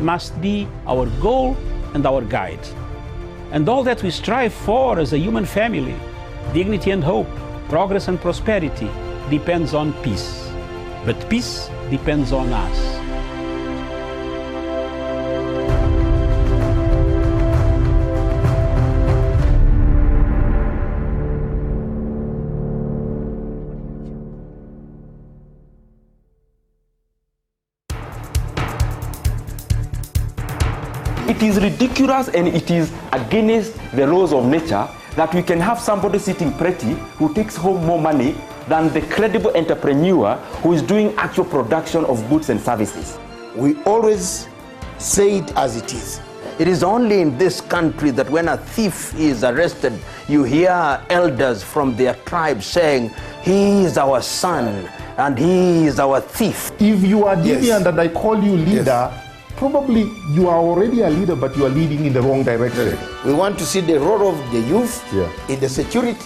must be our goal and our guide. And all that we strive for as a human family, dignity and hope, progress and prosperity, depends on peace. But peace depends on us. It is ridiculous and it is against the laws of nature that we can have somebody sitting pretty who takes home more money than the credible entrepreneur who is doing actual production of goods and services. We always say it as it is. It is only in this country that when a thief is arrested, you hear elders from their tribe saying, he is our son and he is our thief. If you are deviant and I call you leader, probably you are already a leader, but you are leading in the wrong direction. We want to see the role of the youth in the security,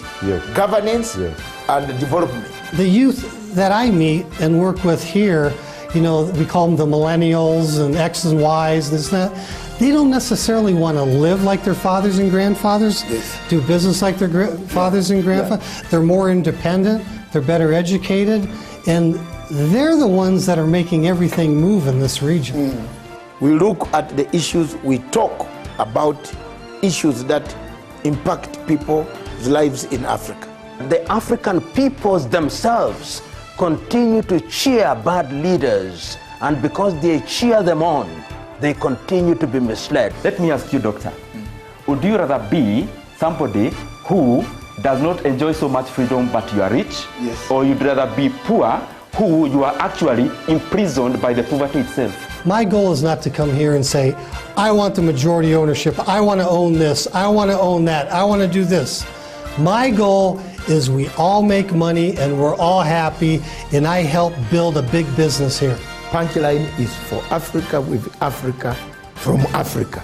governance, and the development. The youth that I meet and work with here, you know, we call them the millennials and X's and Y's, this and that. They don't necessarily want to live like their fathers and grandfathers, do business like their fathers and grandfathers. They're more independent, they're better educated, and they're the ones that are making everything move in this region. We look at the issues, we talk about issues that impact people's lives in Africa. The African peoples themselves continue to cheer bad leaders, and because they cheer them on, they continue to be misled. Let me ask you, doctor, would you rather be somebody who does not enjoy so much freedom but you are rich? Yes. Or you'd rather be poor who you are actually imprisoned by the poverty itself? My goal is not to come here and say, I want the majority ownership, I want to own this, I want to own that, I want to do this. My goal is we all make money and we're all happy, and I help build a big business here. Punchline is for Africa, with Africa, from Africa.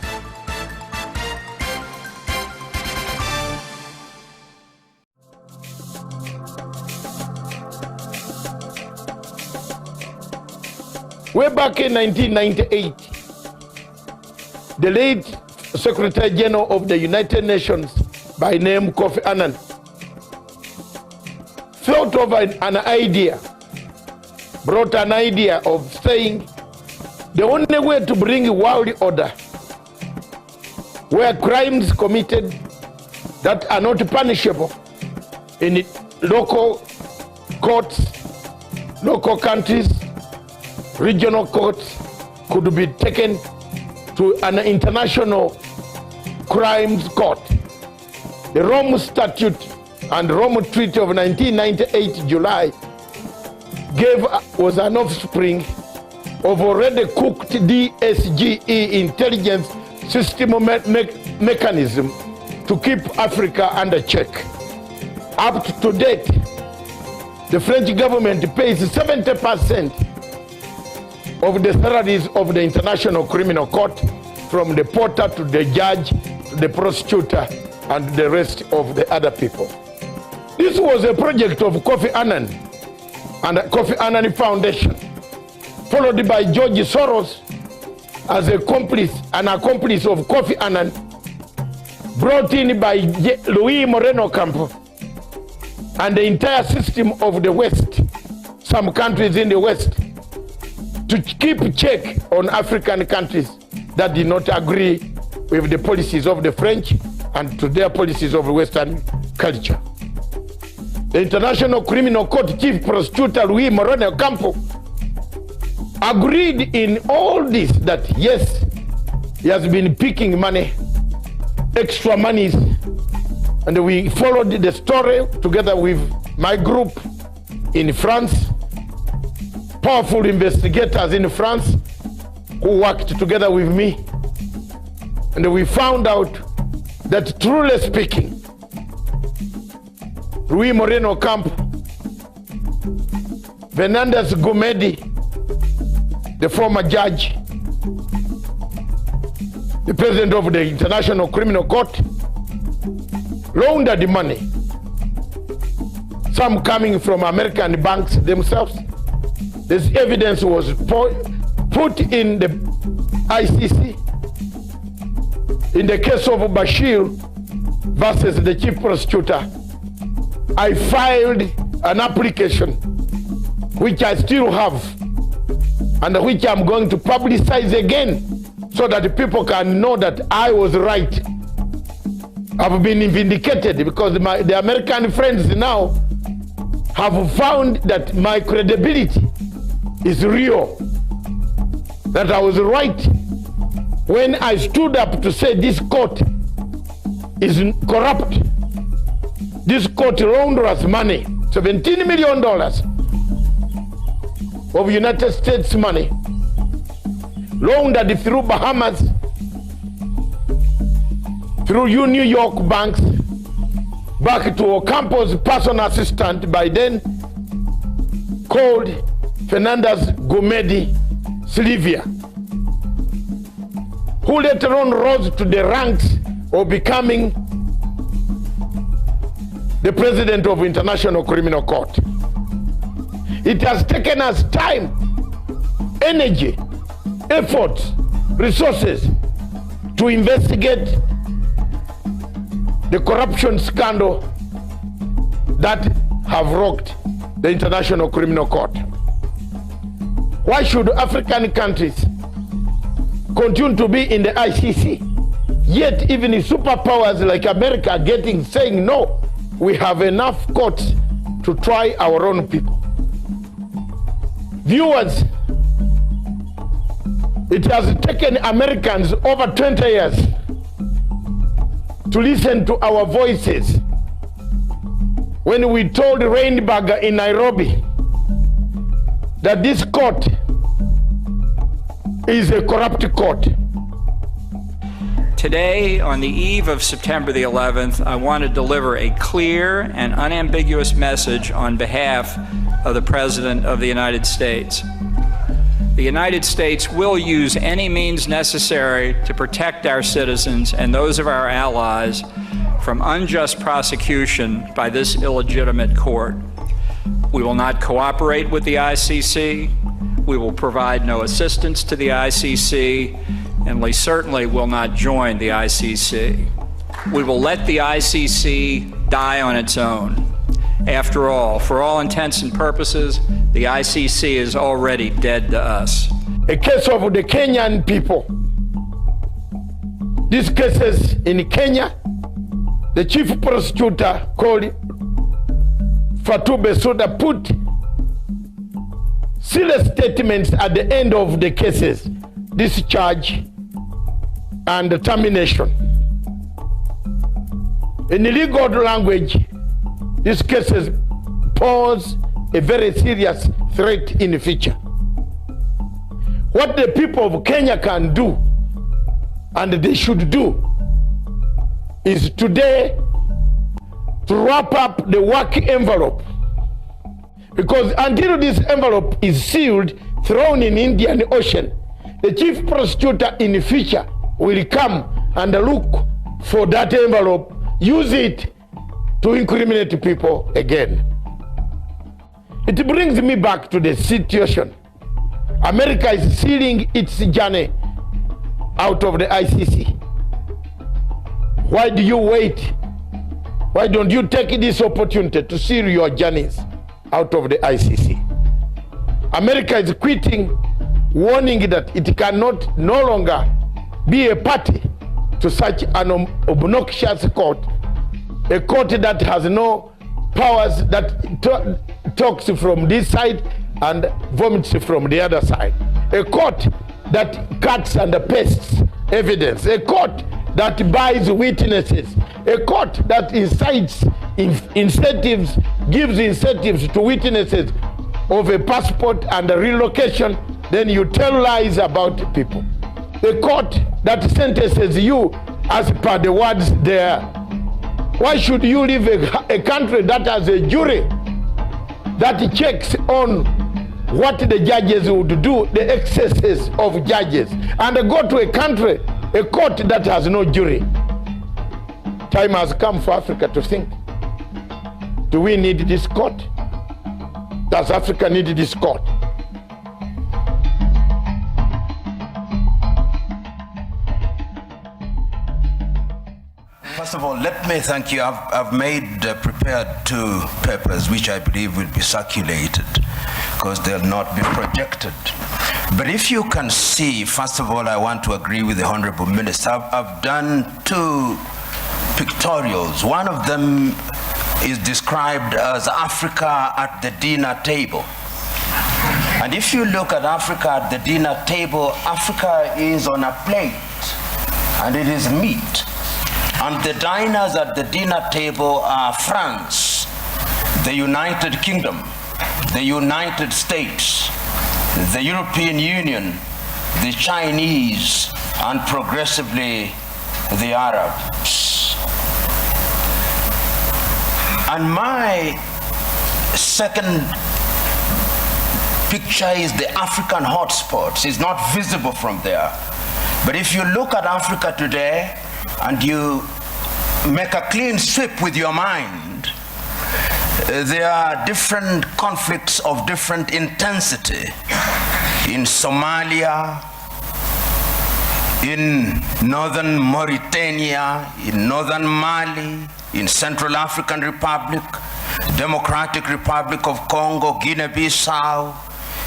Way back in 1998, the late Secretary General of the United Nations, by name Kofi Annan, thought of an idea, brought an idea of saying the only way to bring world order, where crimes committed that are not punishable in local courts, local countries, regional courts, could be taken to an international crimes court. The Rome Statute and Rome Treaty of 1998 July was an offspring of already cooked DSGE intelligence system mechanism to keep Africa under check. Up to date, the French government pays 70% of the salaries of the International Criminal Court, from the porter to the judge, to the prosecutor, and the rest of the other people. This was a project of Kofi Annan and the Kofi Annan Foundation, followed by George Soros as an accomplice of Kofi Annan, brought in by Luis Moreno Campo and the entire system of the West, some countries in the West, to keep check on African countries that did not agree with the policies of the French and to their policies of Western culture. The International Criminal Court Chief Prosecutor Luis Moreno Campo agreed in all this that yes, he has been picking money, extra monies, and we followed the story together with my group in France, powerful investigators in France who worked together with me, and we found out that, truly speaking, Luis Moreno Campo, Fernandez Gomedi, the former judge, the president of the International Criminal Court, laundered the money, some coming from American banks themselves. This evidence was put in the ICC. In the case of Bashir versus the chief prosecutor, I filed an application which I still have and which I'm going to publicize again so that people can know that I was right. I've been vindicated because the American friends now have found that my credibility is real, that I was right when I stood up to say this court is corrupt. This court laundered us money, $17 million of United States money, laundered through Bahamas, through New York banks, back to Ocampo's personal assistant, by then called Fernandez Gomedi Silvia, who later on rose to the ranks of becoming the president of International Criminal Court. It has taken us time, energy, effort, resources to investigate the corruption scandal that have rocked the International Criminal Court. Why should African countries continue to be in the ICC? Yet even the superpowers like America are saying no, we have enough courts to try our own people. Viewers, it has taken Americans over 20 years to listen to our voices when we told Rainberger in Nairobi that this court is a corrupt court. Today, on the eve of September the 11th, I want to deliver a clear and unambiguous message on behalf of the President of the United States. The United States will use any means necessary to protect our citizens and those of our allies from unjust prosecution by this illegitimate court. We will not cooperate with the ICC. We will provide no assistance to the ICC, and we certainly will not join the ICC. We will let the ICC die on its own. After all, for all intents and purposes, the ICC is already dead to us. A case of the Kenyan people. These cases in Kenya, the chief prosecutor called Fatou Bensouda put serious statements at the end of the cases, discharge and termination. In the legal language, these cases pose a very serious threat in the future. What the people of Kenya can do, and they should do, is today to wrap up the work envelope. Because until this envelope is sealed, thrown in Indian Ocean, the chief prosecutor in the future will come and look for that envelope, use it to incriminate people again. It brings me back to the situation. America is sealing its journey out of the ICC. Why do you wait? Why don't you take this opportunity to seal your journeys out of the ICC? America is quitting, warning that it cannot no longer be a party to such an obnoxious court, a court that has no powers, that talks from this side and vomits from the other side, a court that cuts and pastes evidence, a court that buys witnesses, a court that incites incentives, gives incentives to witnesses of a passport and a relocation, then you tell lies about people. A court that sentences you as per the words there. Why should you leave a country that has a jury that checks on what the judges would do, the excesses of judges, and go to a country, a court that has no jury? Time has come for Africa to think. Do we need this court? Does Africa need this court? First of all, let me thank you. I've prepared 2 papers which I believe will be circulated because they'll not be projected. But if you can see, first of all, I want to agree with the Honorable Minister. I've done 2 pictorials. One of them is described as Africa at the dinner table. And if you look at Africa at the dinner table, Africa is on a plate and it is meat. And the diners at the dinner table are France, the United Kingdom, the United States, the European Union, the Chinese, and progressively the Arabs. And my second picture is the African hotspots. It's not visible from there. But if you look at Africa today and you make a clean sweep with your mind, there are different conflicts of different intensity in Somalia, in northern Mauritania, in northern Mali, in Central African Republic, Democratic Republic of Congo, Guinea-Bissau,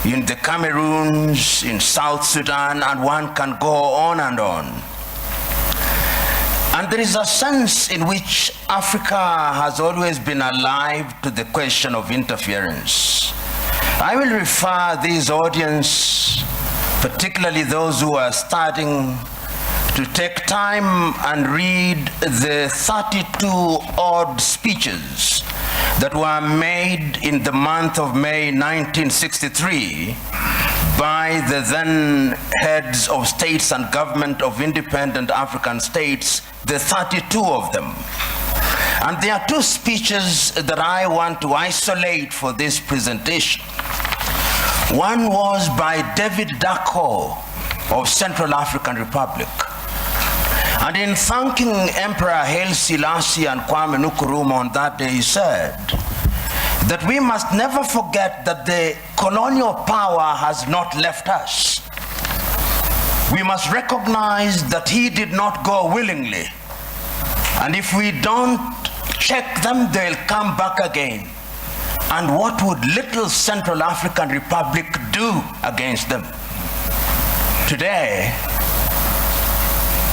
in the Cameroons, in South Sudan, and one can go on and on. And there is a sense in which Africa has always been alive to the question of interference. I will refer this audience, particularly those who are starting, to take time and read the 32 odd speeches that were made in the month of May 1963 by the then heads of states and government of independent African states, the 32 of them. And there are 2 speeches that I want to isolate for this presentation. One was by David Dacko of Central African Republic. And in thanking Emperor Haile Selassie and Kwame Nkrumah on that day, he said that we must never forget that the colonial power has not left us. We must recognize that he did not go willingly. And if we don't check them, they'll come back again. And what would little Central African Republic do against them? Today,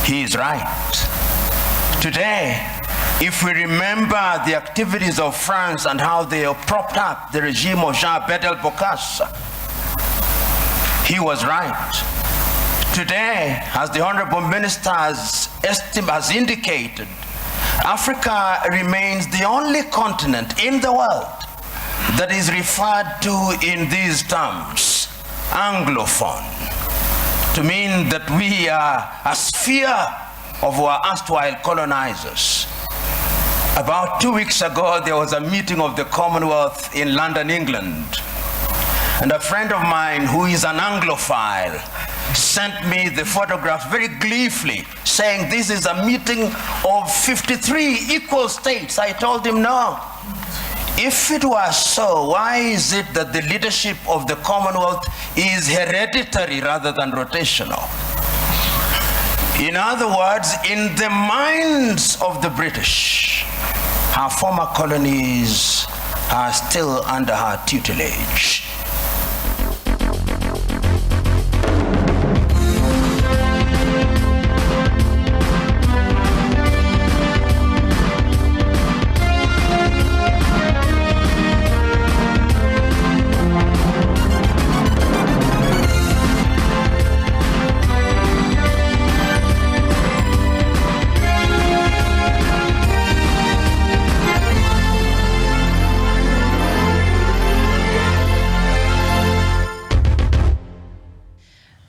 he is right. Today, if we remember the activities of France and how they propped up the regime of Jean Bedel Bokassa, he was right. Today, as the Honorable Minister has indicated, Africa remains the only continent in the world that is referred to in these terms, Anglophone, to mean that we are a sphere of our erstwhile colonizers. About 2 weeks ago, there was a meeting of the Commonwealth in London, England. And a friend of mine who is an Anglophile sent me the photograph very gleefully, saying this is a meeting of 53 equal states. I told him, no. If it was so, why is it that the leadership of the Commonwealth is hereditary rather than rotational? In other words, in the minds of the British, her former colonies are still under her tutelage.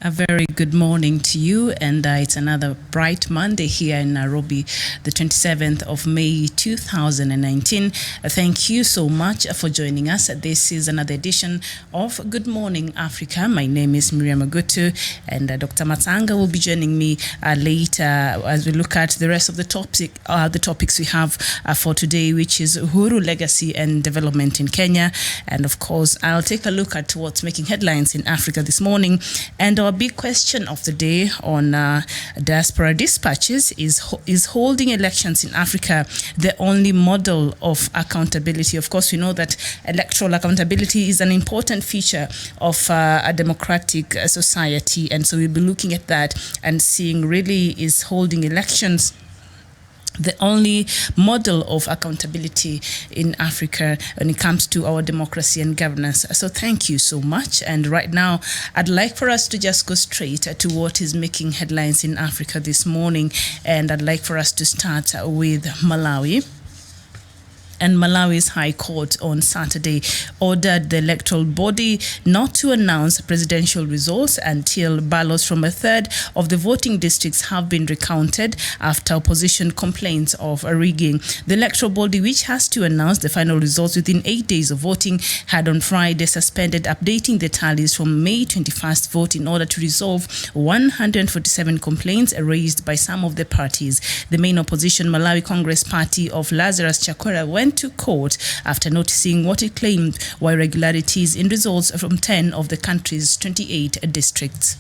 A very good morning to you, and it's another bright Monday here in Nairobi, the 27th of May 2019. Thank you so much for joining us. This is another edition of Good Morning Africa. My name is Miriam Agutu, and Dr. Matanga will be joining me later as we look at the rest of the topics we have for today, which is Uhuru legacy and development in Kenya. And of course, I'll take a look at what's making headlines in Africa this morning. And our big big question of the day on Diaspora Dispatches is holding elections in Africa the only model of accountability? Of course, we know that electoral accountability is an important feature of a democratic society, and so we'll be looking at that and seeing really is holding elections the only model of accountability in Africa when it comes to our democracy and governance. So thank you so much. And right now, I'd like for us to just go straight to what is making headlines in Africa this morning. And I'd like for us to start with Malawi. And Malawi's High Court on Saturday ordered the electoral body not to announce presidential results until ballots from a third of the voting districts have been recounted after opposition complaints of rigging. The electoral body, which has to announce the final results within 8 days of voting, had on Friday suspended updating the tallies from May 21st vote in order to resolve 147 complaints raised by some of the parties. The main opposition, Malawi Congress Party of Lazarus Chakwera, went to court after noticing what it claimed were irregularities in results from 10 of the country's 28 districts.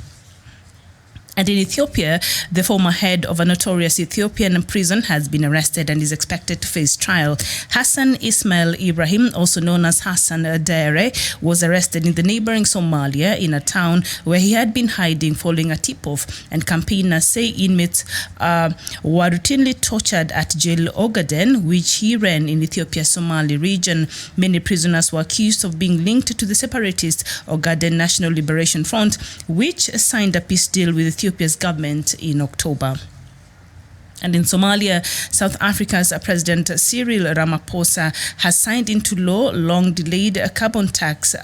And in Ethiopia, the former head of a notorious Ethiopian prison has been arrested and is expected to face trial. Hassan Ismail Ibrahim, also known as Hassan Daire, was arrested in the neighboring Somalia in a town where he had been hiding following a tip-off, and campaigners say inmates were routinely tortured at jail Ogaden, which he ran in Ethiopia's Somali region. Many prisoners were accused of being linked to the separatist Ogaden National Liberation Front, which signed a peace deal with Ethiopia's government in October. And in Somalia, South Africa's President Cyril Ramaphosa has signed into law long-delayed carbon tax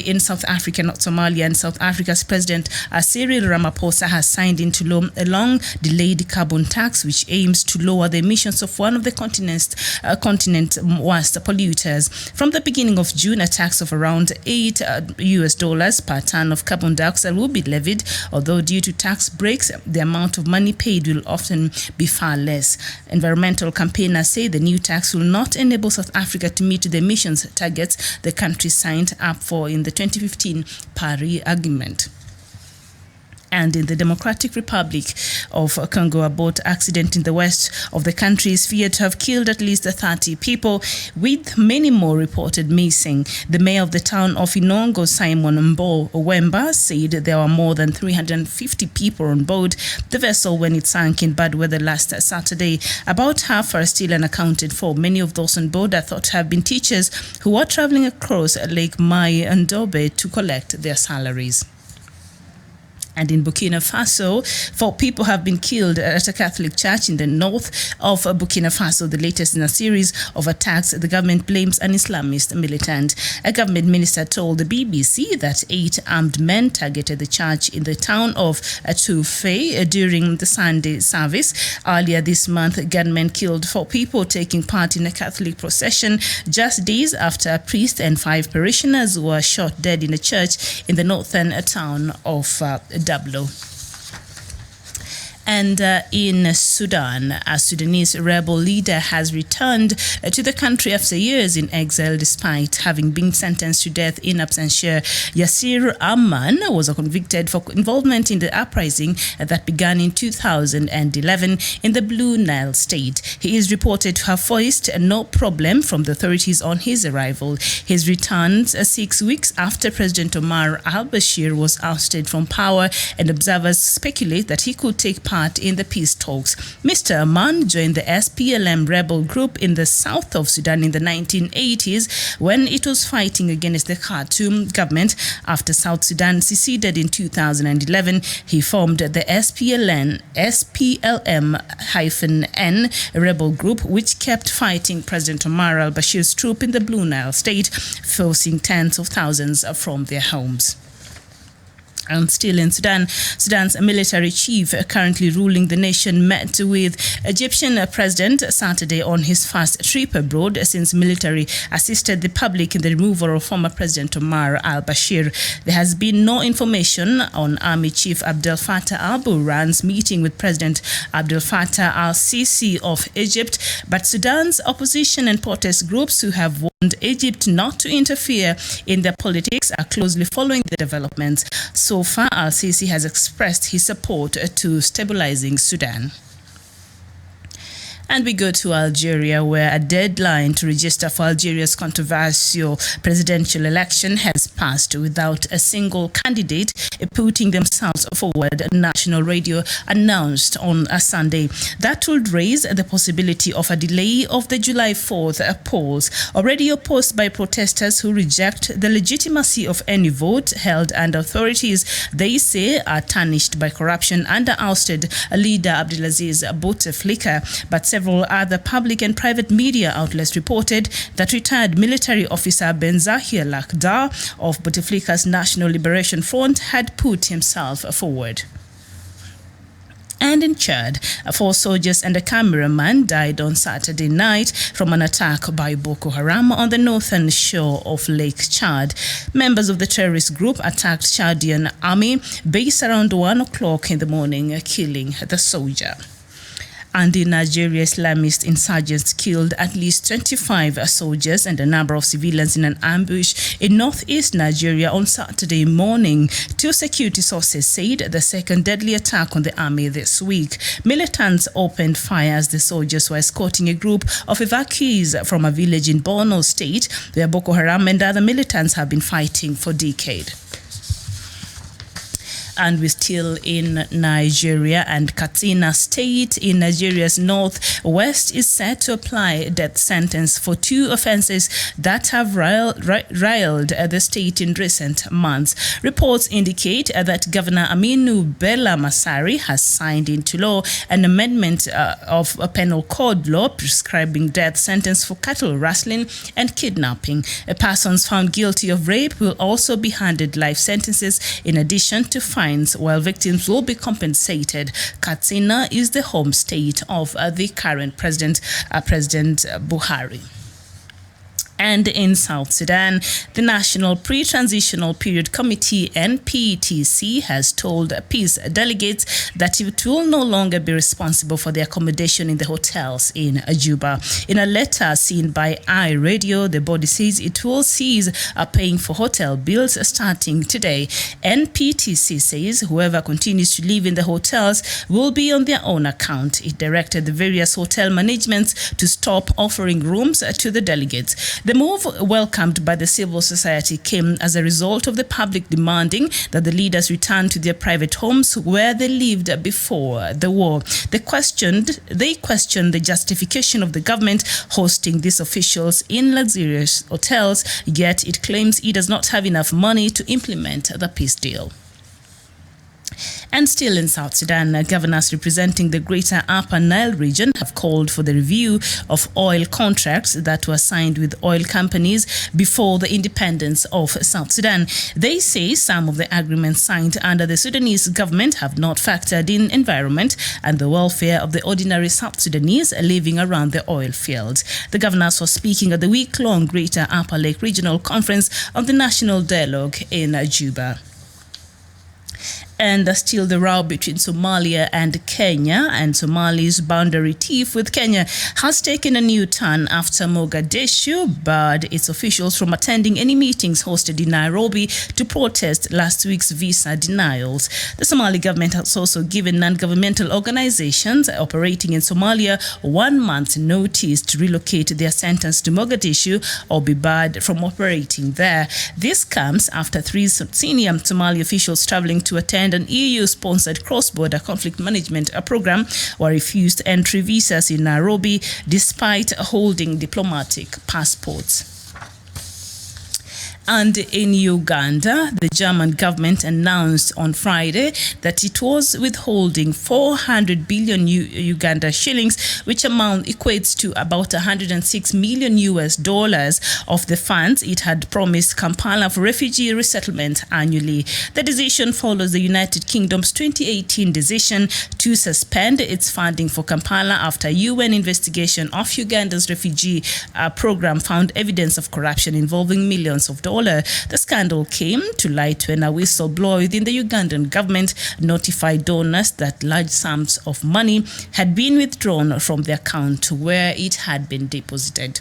in South Africa, not Somalia. And South Africa's President Cyril Ramaphosa has signed into law a long-delayed carbon tax which aims to lower the emissions of one of the continent's worst polluters. From the beginning of June, a tax of around $8 per ton of carbon dioxide will be levied, although due to tax breaks, the amount of money paid will often be far less. Environmental campaigners say the new tax will not enable South Africa to meet the emissions targets the country signed up for in the 2015 Paris Agreement. And in the Democratic Republic of Congo, a boat accident in the west of the country is feared to have killed at least 30 people, with many more reported missing. The mayor of the town of Inongo, Simon Mbo Wemba, said there were more than 350 people on board the vessel when it sank in bad weather last Saturday. About half are still unaccounted for. Many of those on board are thought to have been teachers who were traveling across Lake Mai and Dobe to collect their salaries. And in Burkina Faso, 4 people have been killed at a Catholic church in the north of Burkina Faso, the latest in a series of attacks the government blames an Islamist militant. A government minister told the BBC that 8 armed men targeted the church in the town of Toufé during the Sunday service. Earlier this month, gunmen killed 4 people taking part in a Catholic procession just days after a priest and 5 parishioners were shot dead in a church in the northern town of Dablo. And in Sudan, a Sudanese rebel leader has returned to the country after years in exile despite having been sentenced to death in absentia. Yasir Amman was convicted for involvement in the uprising that began in 2011 in the Blue Nile state. He is reported to have faced no problem from the authorities on his arrival. His return 6 weeks after President Omar al-Bashir was ousted from power, and observers speculate that he could take part in the peace talks. Mr. Amman joined the SPLM rebel group in the south of Sudan in the 1980s when it was fighting against the Khartoum government. After South Sudan seceded in 2011, he formed the SPLM-N rebel group, which kept fighting President Omar al-Bashir's troop in the Blue Nile state, forcing tens of thousands from their homes. And still in Sudan, Sudan's military chief currently ruling the nation met with Egyptian President Saturday on his first trip abroad since military assisted the public in the removal of former President Omar al-Bashir. There has been no information on Army Chief Abdel Fattah al-Burhan's meeting with President Abdel Fattah al-Sisi of Egypt, but Sudan's opposition and protest groups who have Egypt not to interfere in their politics are closely following the developments. So far, Al-Sisi has expressed his support to stabilizing Sudan. And we go to Algeria, where a deadline to register for Algeria's controversial presidential election has passed without a single candidate putting themselves forward, national radio announced on a Sunday. That would raise the possibility of a delay of the July 4th polls, already opposed by protesters who reject the legitimacy of any vote held, and authorities, they say, are tarnished by corruption under ousted leader Abdelaziz Bouteflika. But several other public and private media outlets reported that retired military officer Benzahir Lakhdar of Bouteflika's National Liberation Front had put himself forward. And in Chad, 4 soldiers and a cameraman died on Saturday night from an attack by Boko Haram on the northern shore of Lake Chad. Members of the terrorist group attacked Chadian army base around 1 o'clock in the morning, killing the soldier. And in Nigeria, Islamist insurgents killed at least 25 soldiers and a number of civilians in an ambush in northeast Nigeria on Saturday morning. 2 security sources said the second deadly attack on the army this week. Militants opened fire as the soldiers were escorting a group of evacuees from a village in Borno State, where Boko Haram and other militants have been fighting for decades. And we're still in Nigeria, and Katsina State in Nigeria's northwest is set to apply a death sentence for 2 offenses that have riled the state in recent months. Reports indicate that Governor Aminu Bello Masari has signed into law an amendment of a penal code law prescribing death sentence for cattle rustling and kidnapping. Persons found guilty of rape will also be handed life sentences in addition to fines, while victims will be compensated. Katsina is the home state of the current President Buhari. And in South Sudan, the National Pre-Transitional Period Committee, NPTC, has told peace delegates that it will no longer be responsible for the accommodation in the hotels in Juba. In a letter seen by iRadio, the body says it will cease paying for hotel bills starting today. NPTC says whoever continues to live in the hotels will be on their own account. It directed the various hotel managements to stop offering rooms to the delegates. The move, welcomed by the civil society, came as a result of the public demanding that the leaders return to their private homes where they lived before the war. They questioned the justification of the government hosting these officials in luxurious hotels, yet it claims it does not have enough money to implement the peace deal. And still in South Sudan, governors representing the greater Upper Nile region have called for the review of oil contracts that were signed with oil companies before the independence of South Sudan. They say some of the agreements signed under the Sudanese government have not factored in environment and the welfare of the ordinary South Sudanese living around the oil fields. The governors were speaking at the week-long Greater Upper Lake Regional Conference on the National Dialogue in Juba. And still the row between Somalia and Kenya, and Somalia's boundary tiff with Kenya has taken a new turn after Mogadishu barred its officials from attending any meetings hosted in Nairobi to protest last week's visa denials. The Somali government has also given non-governmental organizations operating in Somalia 1 month's notice to relocate their centers to Mogadishu or be barred from operating there. This comes after 3 senior Somali officials traveling to attend an EU-sponsored cross-border conflict management program were refused entry visas in Nairobi despite holding diplomatic passports. And in Uganda, the German government announced on Friday that it was withholding 400 billion Uganda shillings, which amount equates to about $106 million of the funds it had promised Kampala for refugee resettlement annually. The decision follows the United Kingdom's 2018 decision to suspend its funding for Kampala after a UN investigation of Uganda's refugee program found evidence of corruption involving millions of dollars. The scandal came to light when a whistleblower within the Ugandan government notified donors that large sums of money had been withdrawn from the account where it had been deposited.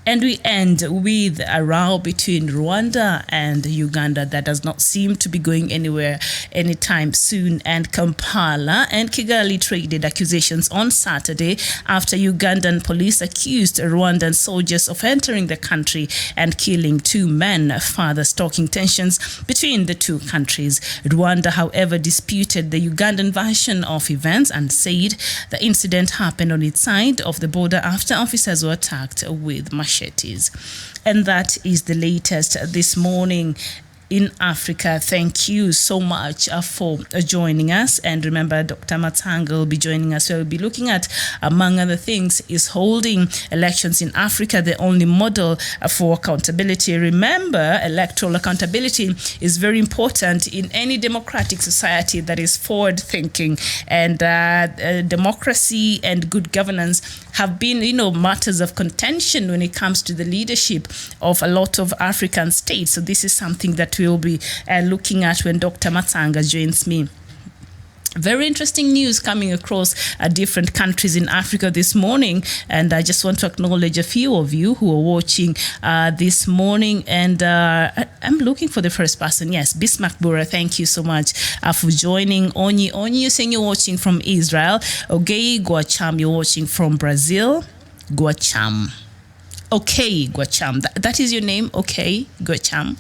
And we end with a row between Rwanda and Uganda that does not seem to be going anywhere anytime soon. And Kampala and Kigali traded accusations on Saturday after Ugandan police accused Rwandan soldiers of entering the country and killing 2 men, further stoking tensions between the two countries. Rwanda, however, disputed the Ugandan version of events and said the incident happened on its side of the border after officers were attacked with machetes. And that is the latest this morning in Africa. Thank you so much for joining us. And remember, Dr. Matanga will be joining us. We'll be looking at, among other things, is holding elections in Africa the only model for accountability. Remember, electoral accountability is very important in any democratic society that is forward-thinking. And democracy and good governance have been, matters of contention when it comes to the leadership of a lot of African states. So this is something that we'll be looking at when Dr. Matsanga joins me. Very interesting news coming across different countries in Africa this morning, and I just want to acknowledge a few of you who are watching this morning. And I'm looking for the first person. Yes, Bismarck Bura, thank you so much for joining. Onyi, you're saying you're watching from Israel. Ogei Guacham, you're watching from Brazil. Guacham. Okay, Guacham. That is your name? Okay, Guacham.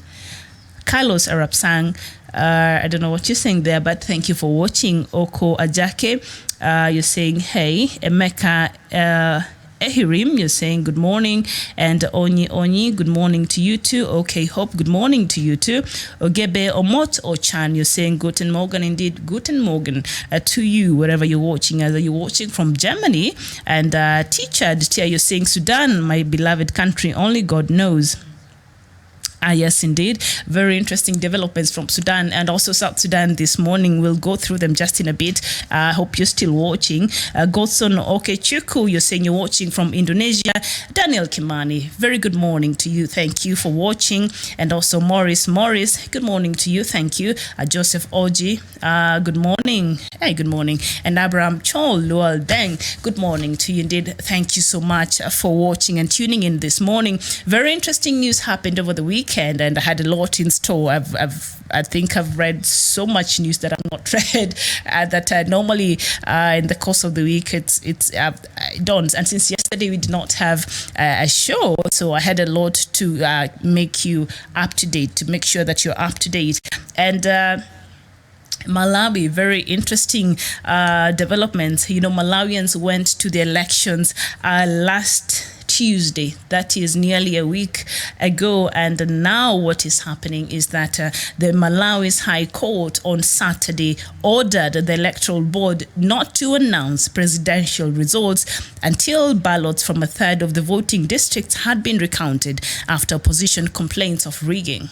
Carlos Arapsang, I don't know what you're saying there, but thank you for watching. Oko Ajake, you're saying hey. Emeka Ehirim, you're saying good morning. And Onyi, good morning to you too. Okay, Hope, good morning to you too. Ogebe Omot Ochan, you're saying Guten Morgen, indeed, Guten Morgen to you, wherever you're watching. Either you're watching from Germany. And Teacher Tia, you're saying Sudan, my beloved country, only God knows. Yes, indeed. Very interesting developments from Sudan and also South Sudan this morning. We'll go through them just in a bit. I hope you're still watching. Godson Okechuku, you're saying you're watching from Indonesia. Daniel Kimani, very good morning to you. Thank you for watching. And also Morris, good morning to you. Thank you. Joseph Oji, good morning. Hey, good morning. And Abraham Chol Lual Deng, good morning to you indeed. Thank you so much for watching and tuning in this morning. Very interesting news happened over the weekend, and I had a lot in store. I think I've read so much news that I've not read that normally in the course of the week it dawns. And since yesterday we did not have a show, so I had a lot to make you up to date, to make sure that you're up to date. And Malawi, very interesting developments. Malawians went to the elections last Tuesday, that is nearly a week ago, and now what is happening is that the Malawi's High Court on Saturday ordered the Electoral Board not to announce presidential results until ballots from a third of the voting districts had been recounted after opposition complaints of rigging.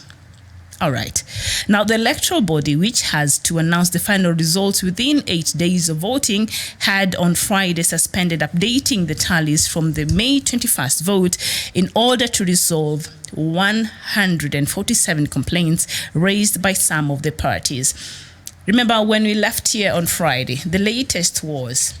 All right. Now, the electoral body, which has to announce the final results within 8 days of voting, had on Friday suspended updating the tallies from the May 21st vote in order to resolve 147 complaints raised by some of the parties. Remember, when we left here on Friday, the latest was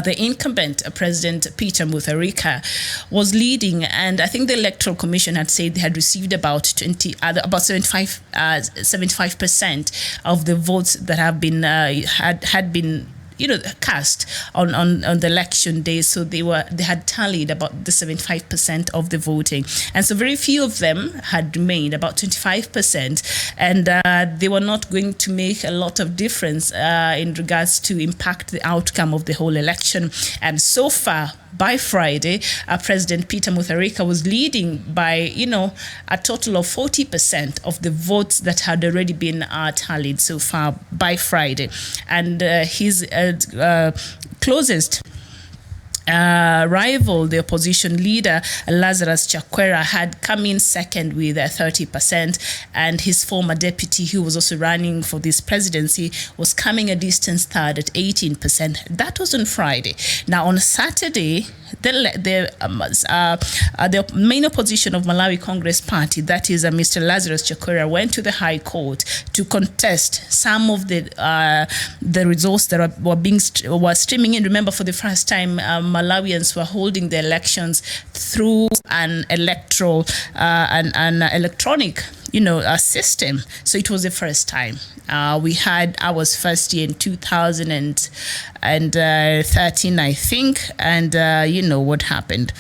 the incumbent President Peter Mutharika was leading, and I think the Electoral Commission had said they had received about 75% of the votes that have been had been cast on the election day. So they had tallied about the 75% of the voting, and so very few of them had remained, about 25%, and they were not going to make a lot of difference in regards to impact the outcome of the whole election. And so far, by Friday, President Peter Mutharika was leading by, a total of 40% of the votes that had already been tallied so far by Friday. And his closest rival, the opposition leader Lazarus Chakwera, had come in second with 30%, and his former deputy, who was also running for this presidency, was coming a distant third at 18%. That was on Friday. Now on Saturday, the main opposition of Malawi Congress Party, that is Mr. Lazarus Chakwera, went to the High Court to contest some of the results that were streaming in. Remember, for the first time, Malawians were holding the elections through an electronic system. So it was the first time. We had ours first year in 2013, I think, and what happened.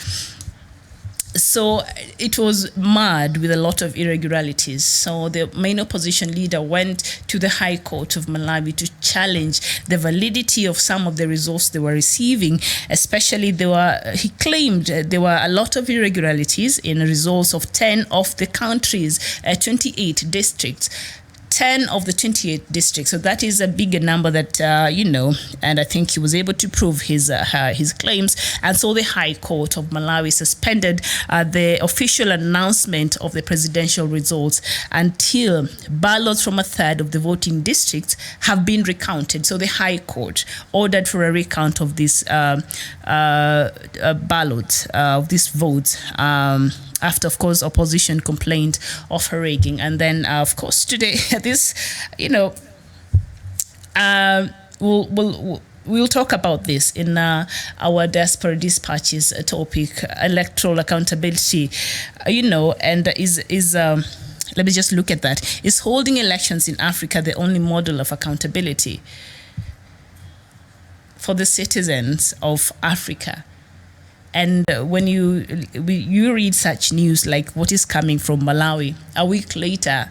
So it was marred with a lot of irregularities. So the main opposition leader went to the High Court of Malawi to challenge the validity of some of the results they were receiving. Especially, he claimed there were a lot of irregularities in the results of 10 of the country's 28 districts. 10 of the 28 districts. So that is a bigger number that, and I think he was able to prove his claims. And so the High Court of Malawi suspended the official announcement of the presidential results until ballots from a third of the voting districts have been recounted. So the High Court ordered for a recount of these ballots, of these votes, after, of course, opposition complained of her rigging. And then, of course, today, this, we'll talk about this in our Diaspora Dispatches topic, electoral accountability, and let me just look at that. Is holding elections in Africa the only model of accountability for the citizens of Africa? And when you read such news like what is coming from Malawi, a week later,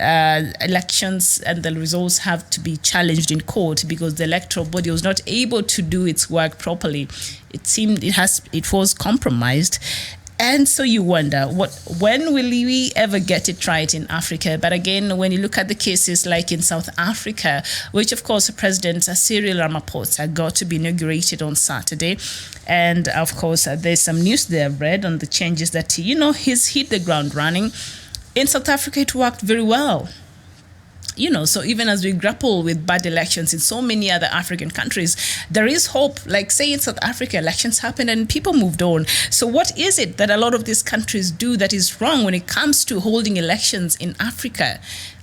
elections and the results have to be challenged in court because the electoral body was not able to do its work properly. It seemed it was compromised. And so you wonder, when will we ever get it right in Africa? But again, when you look at the cases like in South Africa, which of course President Cyril Ramaphosa got to be inaugurated on Saturday. And of course, there's some news there I've read on the changes that, he's hit the ground running. In South Africa, it worked very well. So even as we grapple with bad elections in so many other African countries, there is hope. Like, say, in South Africa, elections happened and people moved on. So what is it that a lot of these countries do that is wrong when it comes to holding elections in Africa?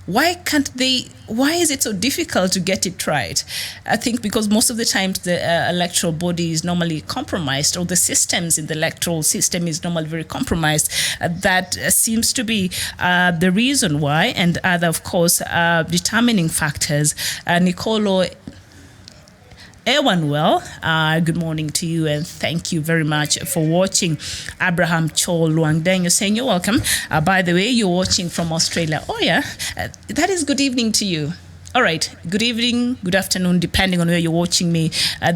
Why is it so difficult to get it right? I think because most of the times the electoral body is normally compromised, or the systems in the electoral system is normally very compromised. That seems to be the reason why, and other, of course, determining factors. Nicolo Ewanwell, good morning to you, and thank you very much for watching. Abraham Chol Luangdeng, you're saying you're welcome. By the way, you're watching from Australia. Oh yeah, that is good evening to you. All right, good evening, good afternoon, depending on where you're watching me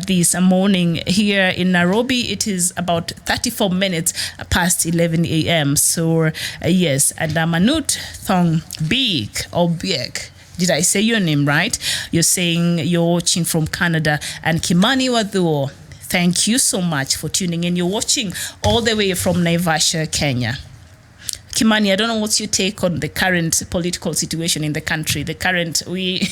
this morning. Here in Nairobi, it is about 34 minutes past 11 a.m. So yes, and Manut Thong Biek. Did I say your name right? You're saying you're watching from Canada. And Kimani Wadhuo, thank you so much for tuning in. You're watching all the way from Naivasha, Kenya. Kimani, I don't know what's your take on the current political situation in the country. We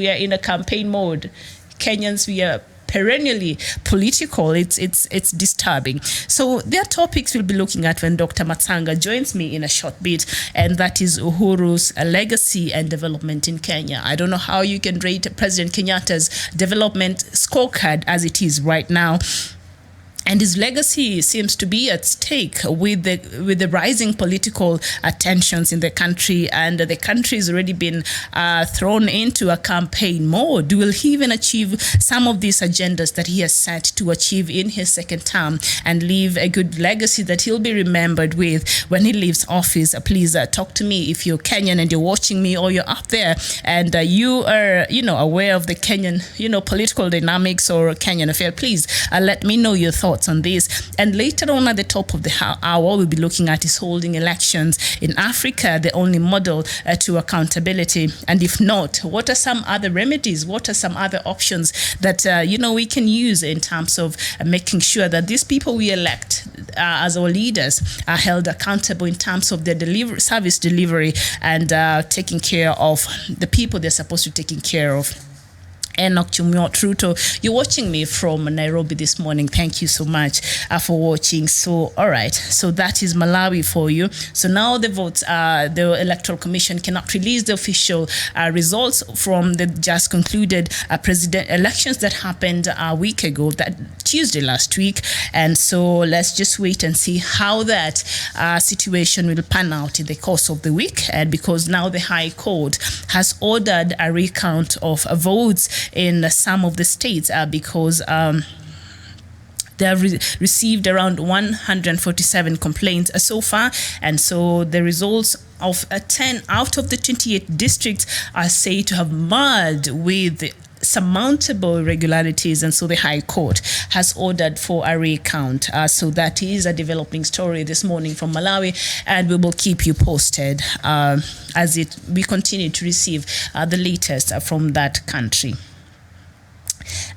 are in a campaign mode. Kenyans, we are perennially political. It's disturbing. So there are topics we'll be looking at when Dr. Matsanga joins me in a short bit, and that is Uhuru's legacy and development in Kenya. I don't know how you can rate President Kenyatta's development scorecard as it is right now. And his legacy seems to be at stake with the rising political tensions in the country, and the country has already been thrown into a campaign mode. Will he even achieve some of these agendas that he has set to achieve in his second term and leave a good legacy that he'll be remembered with when he leaves office? Please talk to me if you're Kenyan and you're watching me, or you're up there and you are aware of the Kenyan political dynamics or Kenyan affair. Please let me know your thoughts on this. And later on at the top of the hour, we'll be looking at is holding elections in Africa the only model to accountability? And if not, what are some other remedies? What are some other options that we can use in terms of making sure that these people we elect as our leaders are held accountable in terms of their service delivery and taking care of the people they're supposed to be taking care of? Enoch Truto. You're watching me from Nairobi this morning. Thank you so much for watching. So, all right. So that is Malawi for you. So now the votes, the Electoral Commission cannot release the official results from the just concluded president elections that happened a week ago, that Tuesday last week. And so let's just wait and see how that situation will pan out in the course of the week. And because now the High Court has ordered a recount of votes in some of the states because they have received around 147 complaints so far, and so the results of 10 out of the 28 districts are said to have marred with surmountable irregularities, and so the High Court has ordered for a recount. So that is a developing story this morning from Malawi, and we will keep you posted as we continue to receive the latest from that country.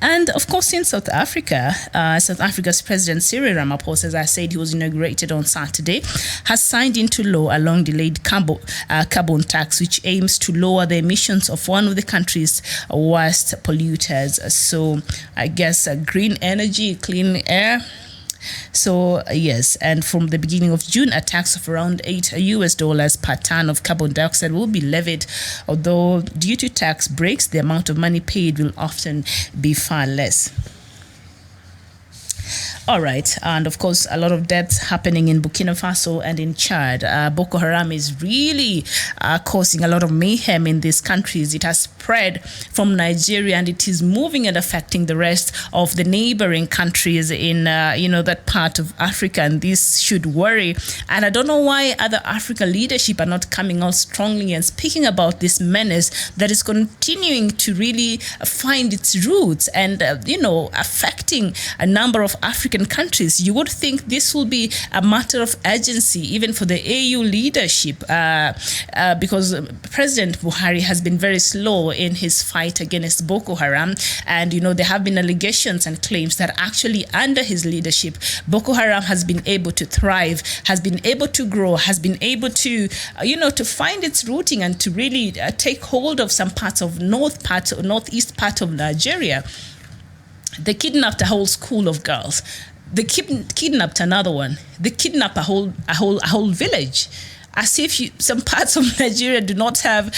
And of course, in South Africa, South Africa's President Cyril Ramaphosa, as I said, he was inaugurated on Saturday, has signed into law a long-delayed carbon tax, which aims to lower the emissions of one of the country's worst polluters. So I guess green energy, clean air. So yes, and from the beginning of June, a tax of around $8 per ton of carbon dioxide will be levied, although due to tax breaks, the amount of money paid will often be far less. All right, and of course, a lot of deaths happening in Burkina Faso and in Chad. Boko Haram is really causing a lot of mayhem in these countries. It has spread from Nigeria, and it is moving and affecting the rest of the neighboring countries in, that part of Africa, and this should worry. And I don't know why other African leadership are not coming out strongly and speaking about this menace that is continuing to really find its roots and, affecting a number of African countries. You would think this will be a matter of urgency even for the AU leadership because President Buhari has been very slow in his fight against Boko Haram, and there have been allegations and claims that actually under his leadership Boko Haram has been able to thrive, has been able to grow, has been able to to find its rooting and to really take hold of some parts of northeast part of Nigeria. They kidnapped a whole school of girls. They kidnapped another one. They kidnapped a whole village, as if some parts of Nigeria do not have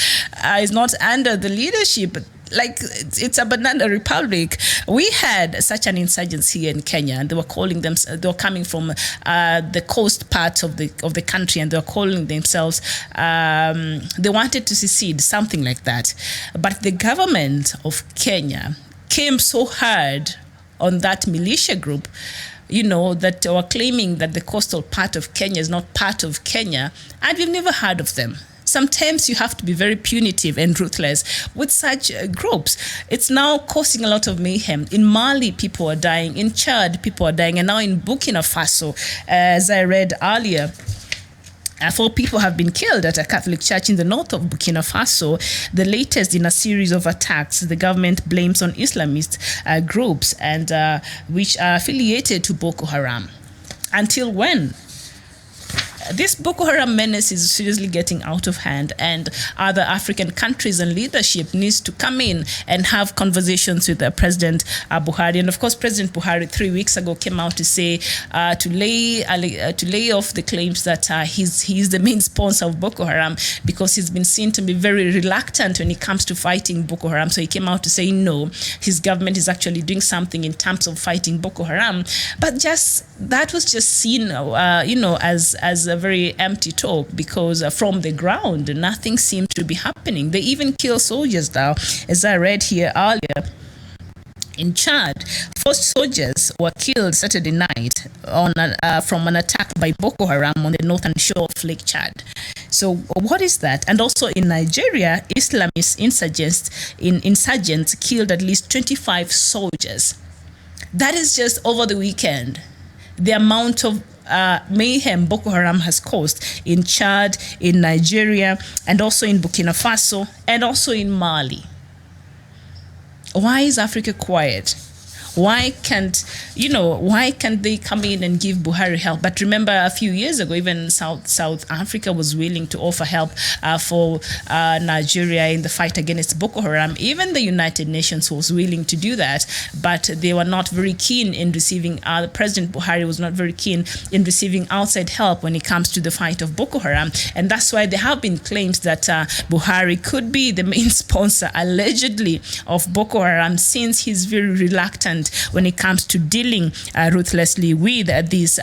is not under the leadership. Like it's a banana republic. We had such an insurgency here in Kenya, and they were coming from the coast part of the country, and they were calling themselves. They wanted to secede, something like that. But the government of Kenya came so hard on that militia group, that were claiming that the coastal part of Kenya is not part of Kenya, and we've never heard of them. Sometimes you have to be very punitive and ruthless with such groups. It's now causing a lot of mayhem. In Mali, people are dying. In Chad, people are dying. And now in Burkina Faso, as I read earlier, 4 people have been killed at a Catholic church in the north of Burkina Faso, the latest in a series of attacks the government blames on Islamist groups and which are affiliated to Boko Haram. Until when? This Boko Haram menace is seriously getting out of hand, and other African countries and leadership needs to come in and have conversations with President Buhari. And of course, President Buhari 3 weeks ago came out to say to lay off the claims that he's the main sponsor of Boko Haram, because he's been seen to be very reluctant when it comes to fighting Boko Haram. So he came out to say no, his government is actually doing something in terms of fighting Boko Haram. But that was just seen, as a very empty talk, because from the ground, nothing seemed to be happening. They even kill soldiers now, as I read here earlier. In Chad, 4 soldiers were killed Saturday night from an attack by Boko Haram on the northern shore of Lake Chad. So what is that? And also in Nigeria, Islamist insurgents killed at least 25 soldiers. That is just over the weekend. The amount of mayhem Boko Haram has caused in Chad, in Nigeria, and also in Burkina Faso, and also in Mali. Why is Africa quiet? Why can't they come in and give Buhari help? But remember, a few years ago, even South Africa was willing to offer help for Nigeria in the fight against Boko Haram. Even the United Nations was willing to do that, but they were not very keen in receiving, President Buhari was not very keen in receiving outside help when it comes to the fight of Boko Haram. And that's why there have been claims that Buhari could be the main sponsor, allegedly, of Boko Haram, since he's very reluctant when it comes to dealing ruthlessly with these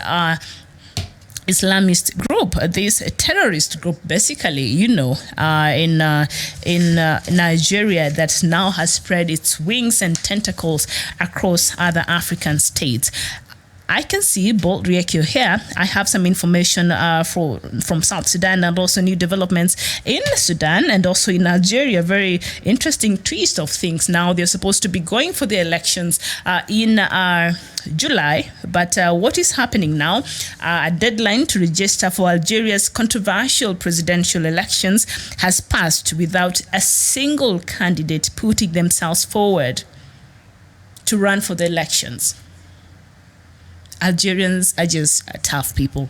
Islamist group, this terrorist group, basically, in Nigeria, that now has spread its wings and tentacles across other African states. I can see Bolt Riekio here. I have some information from South Sudan and also new developments in Sudan and also in Algeria. Very interesting twist of things. Now they're supposed to be going for the elections in July, but what is happening now? A deadline to register for Algeria's controversial presidential elections has passed without a single candidate putting themselves forward to run for the elections. Algerians are just tough people,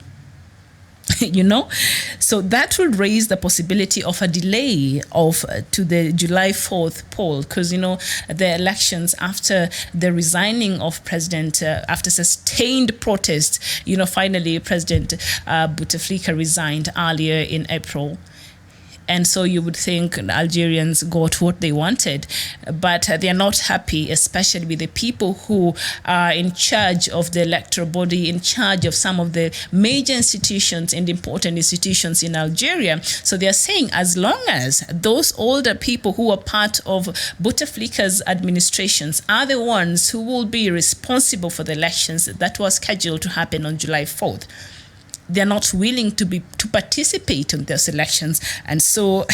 So that will raise the possibility of a delay to the July 4th poll, because, the elections after the resigning of President, after sustained protest, finally President Bouteflika resigned earlier in April. And so you would think Algerians got what they wanted, but they're not happy, especially with the people who are in charge of the electoral body, in charge of some of the major institutions and important institutions in Algeria. So they're saying as long as those older people who are part of Bouteflika's administrations are the ones who will be responsible for the elections that was scheduled to happen on July 4th, they're not willing to participate in those elections. And so,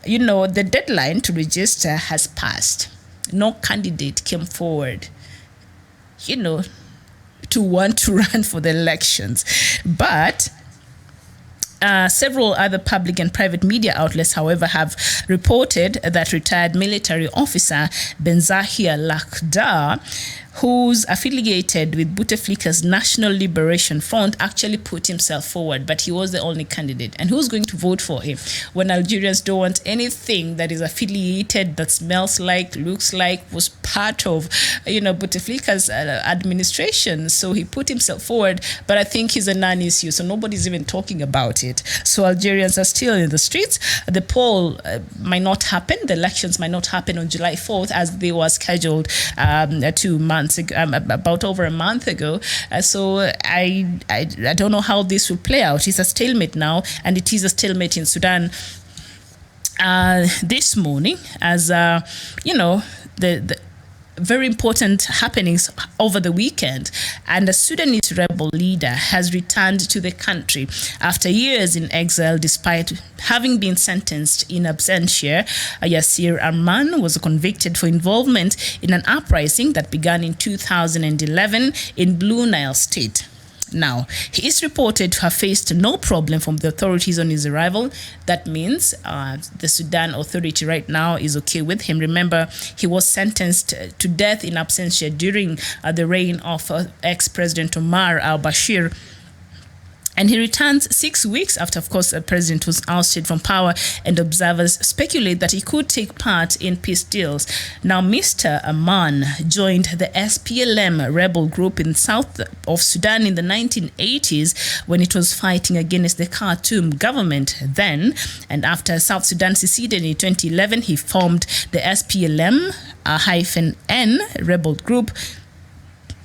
the deadline to register has passed. No candidate came forward, to want to run for the elections. But several other public and private media outlets, however, have reported that retired military officer Benzahir Lakhdar, who's affiliated with Bouteflika's National Liberation Front, actually put himself forward, but he was the only candidate. And who's going to vote for him when Algerians don't want anything that is affiliated, that smells like, looks like, was part of, Bouteflika's administration? So he put himself forward, but I think he's a non-issue, so nobody's even talking about it. So Algerians are still in the streets. The poll might not happen, the elections might not happen on July 4th as they were scheduled 2 months ago, about over a month ago. So I don't know how this will play out. It's a stalemate now, and it is a stalemate in Sudan. This morning, as the very important happenings over the weekend, and a Sudanese rebel leader has returned to the country after years in exile despite having been sentenced in absentia. Yassir Arman was convicted for involvement in an uprising that began in 2011 in Blue Nile State. Now, he is reported to have faced no problem from the authorities on his arrival. That means the Sudan authority right now is okay with him. Remember, he was sentenced to death in absentia during the reign of ex-President Omar al-Bashir. And he returns 6 weeks after, of course, the president was ousted from power, and observers speculate that he could take part in peace deals. Now, Mr. Aman joined the SPLM rebel group in south of Sudan in the 1980s when it was fighting against the Khartoum government then. And after South Sudan seceded in 2011, he formed the SPLM-N rebel group,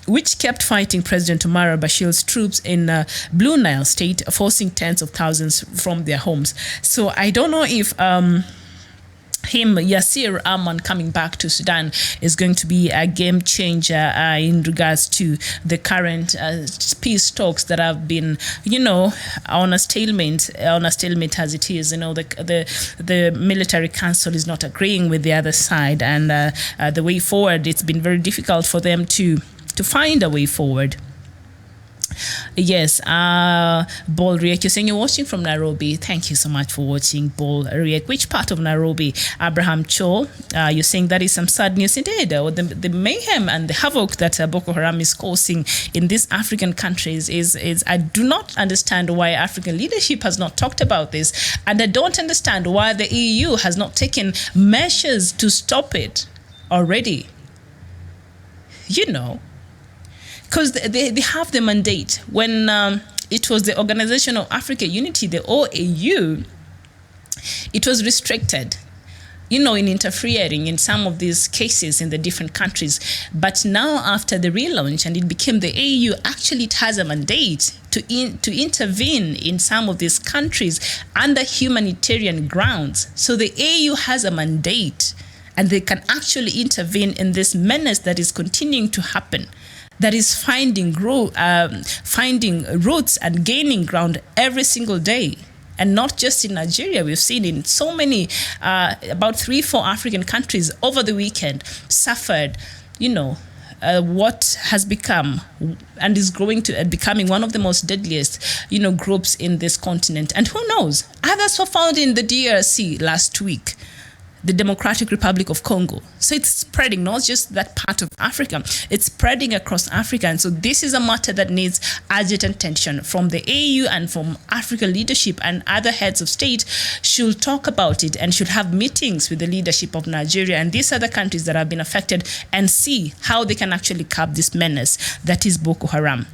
which kept fighting President Omar al-Bashir's troops in Blue Nile State, forcing tens of thousands from their homes. So I don't know if Yassir Arman coming back to Sudan is going to be a game changer in regards to the current peace talks that have been, on a stalemate as it is. The military council is not agreeing with the other side, and the way forward, it's been very difficult for them to find a way forward. Yes, Bol Riek, you're saying you're watching from Nairobi. Thank you so much for watching, Bol Riek. Which part of Nairobi? Abraham Cho, you're saying that is some sad news indeed. The mayhem and the havoc that Boko Haram is causing in these African countries is I do not understand why African leadership has not talked about this, and I don't understand why the EU has not taken measures to stop it already. You know, because they have the mandate. When it was the Organization of African Unity, the OAU, it was restricted, you know, in interfering in some of these cases in the different countries. But now after the relaunch and it became the AU, actually it has a mandate to intervene in some of these countries under humanitarian grounds. So the AU has a mandate and they can actually intervene in this menace that is continuing to happen, that is finding roots and gaining ground every single day. And not just in Nigeria, we've seen in so many, about 3-4 African countries over the weekend suffered, you know, what has become and is growing to becoming one of the most deadliest, you know, groups in this continent. And who knows, others were found in the DRC last week, the Democratic Republic of Congo. So it's spreading, not just that part of Africa, it's spreading across Africa. And so this is a matter that needs urgent attention from the AU and from African leadership, and other heads of state should talk about it and should have meetings with the leadership of Nigeria and these other countries that have been affected and see how they can actually curb this menace that is Boko Haram.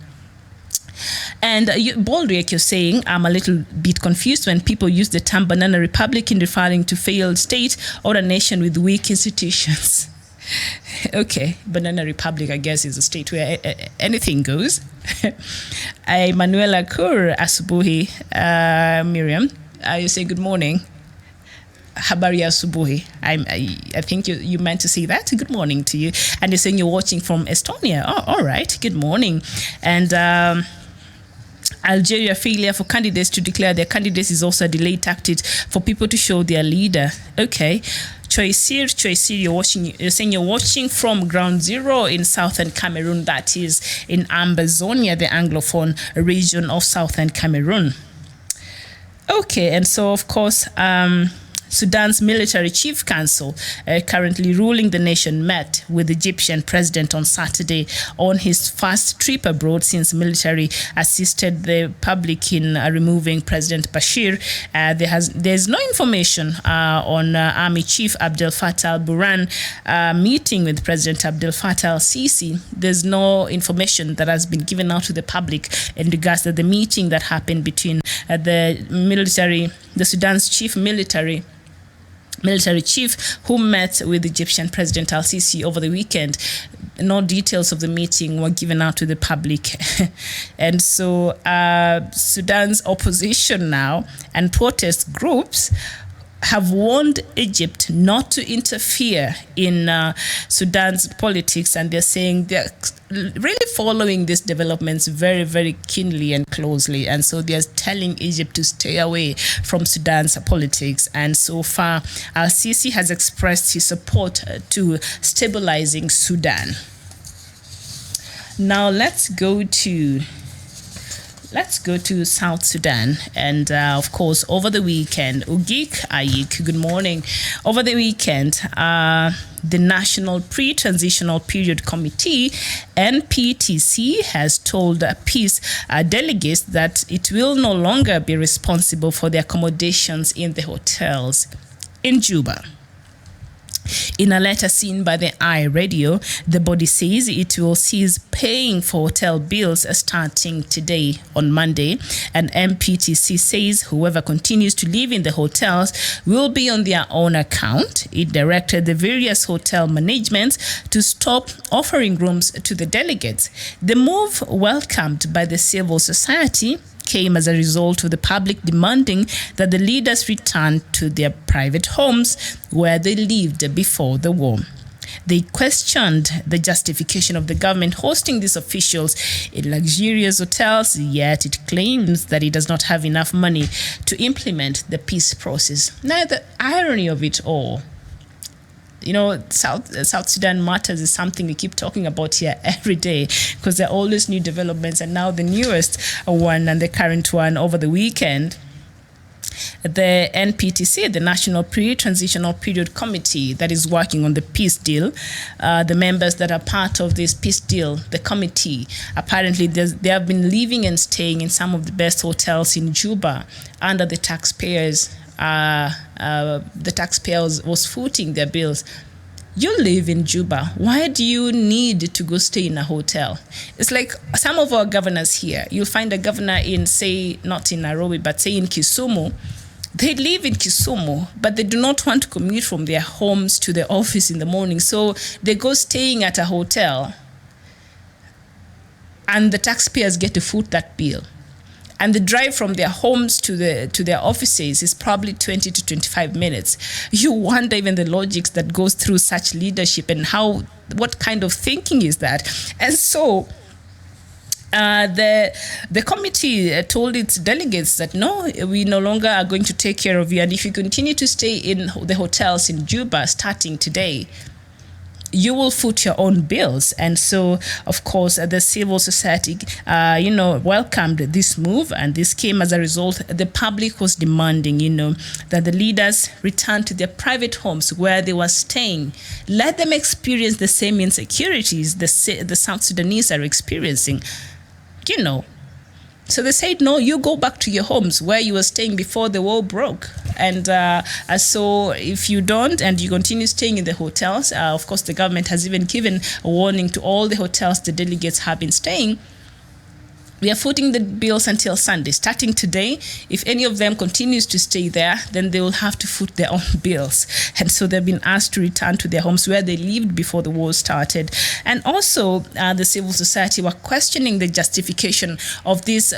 And Bol Riek, you're saying, I'm a little bit confused when people use the term banana republic in referring to failed state or a nation with weak institutions. Okay, banana republic, I guess, is a state where anything goes. Manuela Kur Asubuhi, Miriam, you say good morning. Habari asubuhi. I think you meant to say that. Good morning to you. And you're saying you're watching from Estonia. Oh, all right. Good morning. And Algeria failure for candidates to declare their candidates is also a delayed tactic for people to show their leader. Okay. Choisir, you're saying you're watching from Ground Zero in southern Cameroon, that is in Ambazonia, the Anglophone region of southern Cameroon. Okay, and so of course, Sudan's military chief council, currently ruling the nation, met with the Egyptian president on Saturday on his first trip abroad since military assisted the public in removing President Bashir. There's no information on Army Chief Abdel Fattah al-Burhan meeting with President Abdel Fattah al-Sisi. There's no information that has been given out to the public in regards to the meeting that happened between the Sudan's chief military chief who met with Egyptian President al-Sisi over the weekend. No details of the meeting were given out to the public. And so Sudan's opposition now and protest groups have warned Egypt not to interfere in Sudan's politics, and they're saying they're really following these developments very, very keenly and closely. And so they're telling Egypt to stay away from Sudan's politics. And so far, al-Sisi has expressed his support to stabilizing Sudan. Now let's go to South Sudan. And of course, over the weekend, Ugik Ayik, good morning. Over the weekend, the National Pre-Transitional Period Committee, NPTC, has told peace delegates that it will no longer be responsible for the accommodations in the hotels in Juba. In a letter seen by the Radio, the body says it will cease paying for hotel bills starting today on Monday. And MPTC says whoever continues to live in the hotels will be on their own account. It directed the various hotel managements to stop offering rooms to the delegates. The move, welcomed by the civil society, came as a result of the public demanding that the leaders return to their private homes where they lived before the war. They questioned the justification of the government hosting these officials in luxurious hotels, yet it claims that it does not have enough money to implement the peace process. Now, the irony of it all, You know, South Sudan matters is something we keep talking about here every day, because there are always new developments, and now the newest one and the current one over the weekend. The NPTC, the National Pre-Transitional Period Committee that is working on the peace deal, the members that are part of this peace deal, the committee, apparently they have been living and staying in some of the best hotels in Juba under the taxpayers. The taxpayers was footing their bills. You live in Juba. Why do you need to go stay in a hotel? It's like some of our governors here. You'll find a governor in, say, not in Nairobi, but say in Kisumu. They live in Kisumu, but they do not want to commute from their homes to the office in the morning. So they go staying at a hotel, and the taxpayers get to foot that bill. And the drive from their homes to their offices is probably 20 to 25 minutes. You wonder even the logics that goes through such leadership and what kind of thinking is that? And so the committee told its delegates that no, we no longer are going to take care of you. And if you continue to stay in the hotels in Juba starting today, you will foot your own bills. And so, of course, the civil society, welcomed this move. And this came as a result. The public was demanding, that the leaders return to their private homes where they were staying. Let them experience the same insecurities the South Sudanese are experiencing, So they said, no, you go back to your homes where you were staying before the war broke. And so if you don't and you continue staying in the hotels, of course, the government has even given a warning to all the hotels the delegates have been staying. We are footing the bills until Sunday. Starting today, if any of them continues to stay there, then they will have to foot their own bills. And so they've been asked to return to their homes where they lived before the war started. And also, the civil society were questioning the justification of these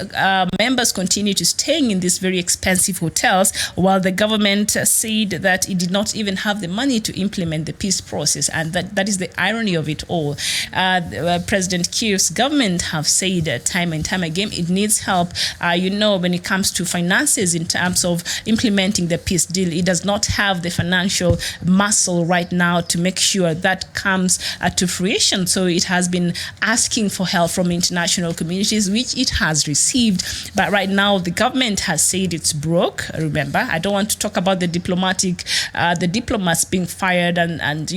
members continue to staying in these very expensive hotels, while the government said that it did not even have the money to implement the peace process. And that is the irony of it all. President Kiir's government have said time and time again, it needs help, when it comes to finances in terms of implementing the peace deal. It does not have the financial muscle right now to make sure that comes to fruition. So it has been asking for help from international communities, which it has received. But right now, the government has said it's broke. Remember, I don't want to talk about the diplomats being fired and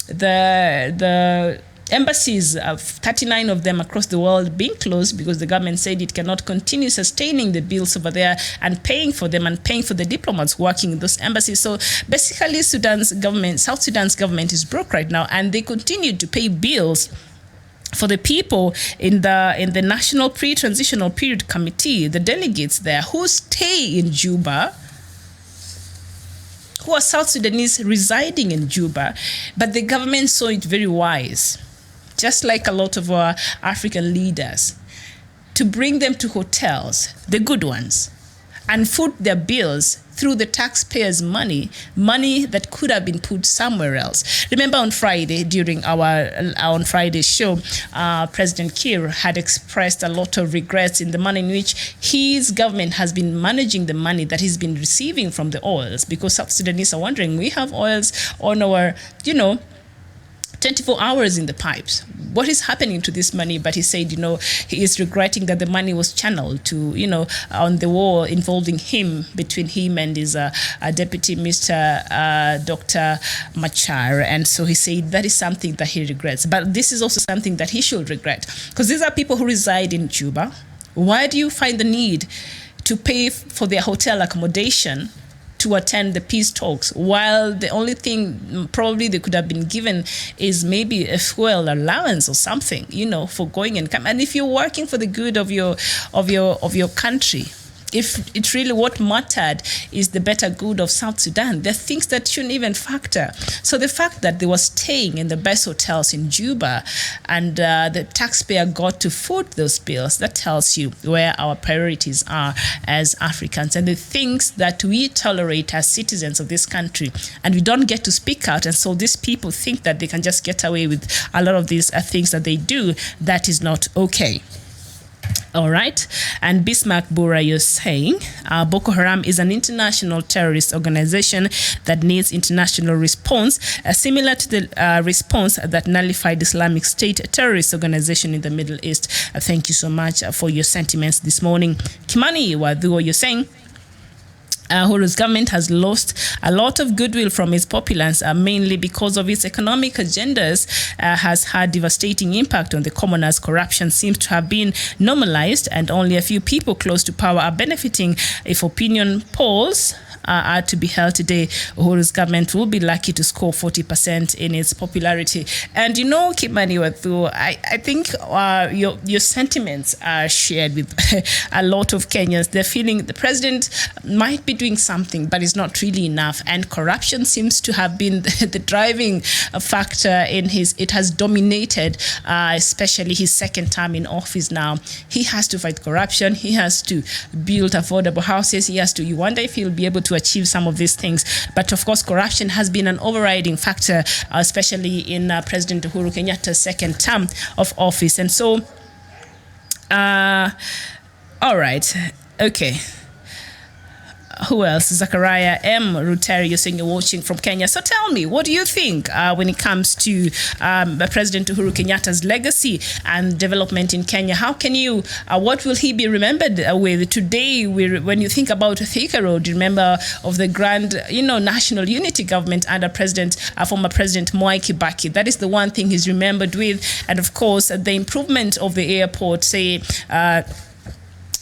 the embassies, 39 of them across the world, being closed because the government said it cannot continue sustaining the bills over there and paying for them and paying for the diplomats working in those embassies. So basically, South Sudan's government is broke right now, and they continue to pay bills for the people in the National Pre-Transitional Period Committee, the delegates there who stay in Juba, who are South Sudanese residing in Juba, but the government saw it very wise, just like a lot of our African leaders, to bring them to hotels, the good ones, and foot their bills through the taxpayers' money that could have been put somewhere else. Remember on Friday, during our on Friday's show, President Kiir had expressed a lot of regrets in the manner in which his government has been managing the money that he's been receiving from the oils, because South Sudanese are wondering, we have oils on our, 24 hours in the pipes. What is happening to this money? But he said, he is regretting that the money was channeled to, on the war involving him, between him and his deputy, Mr. Dr. Machar. And so he said that is something that he regrets. But this is also something that he should regret, because these are people who reside in Juba. Why do you find the need to pay for their hotel accommodation to attend the peace talks, while the only thing probably they could have been given is maybe a fuel allowance or something, for going and come? And if you're working for the good of your country, if it's really what mattered is the better good of South Sudan, there are things that shouldn't even factor. So the fact that they were staying in the best hotels in Juba and the taxpayer got to foot those bills, that tells you where our priorities are as Africans and the things that we tolerate as citizens of this country. And we don't get to speak out. And so these people think that they can just get away with a lot of these things that they do. That is not okay. All right. And Bismarck Bura, you're saying Boko Haram is an international terrorist organization that needs international response, similar to the response that nullified Islamic State, a terrorist organization in the Middle East. Thank you so much for your sentiments this morning. Kimani Wadhuo, you're saying Uhuru's government has lost a lot of goodwill from its populace, mainly because of its economic agendas, has had devastating impact on the commoners. Corruption seems to have been normalized, and only a few people close to power are benefiting. If opinion polls are to be held today, Uhuru's government will be lucky to score 40% in its popularity. And you know, Kimani Wathu, I think your sentiments are shared with a lot of Kenyans. They're feeling the president might be doing something, but it's not really enough. And corruption seems to have been the driving factor in it has dominated, especially his second term in office now. He has to fight corruption. He has to build affordable houses. You wonder if he'll be able to achieve some of these things. But of course, corruption has been an overriding factor, especially in President Uhuru Kenyatta's second term of office. And so, all right, okay. Who else? Zachariah M. Ruteri, you're saying you're watching from Kenya. So tell me, what do you think when it comes to President Uhuru Kenyatta's legacy and development in Kenya? How can you, what will he be remembered with? Today, when you think about Thika Road, you remember of the grand, national unity government under former President Mwai Kibaki. That is the one thing he's remembered with. And of course, the improvement of the airport, say,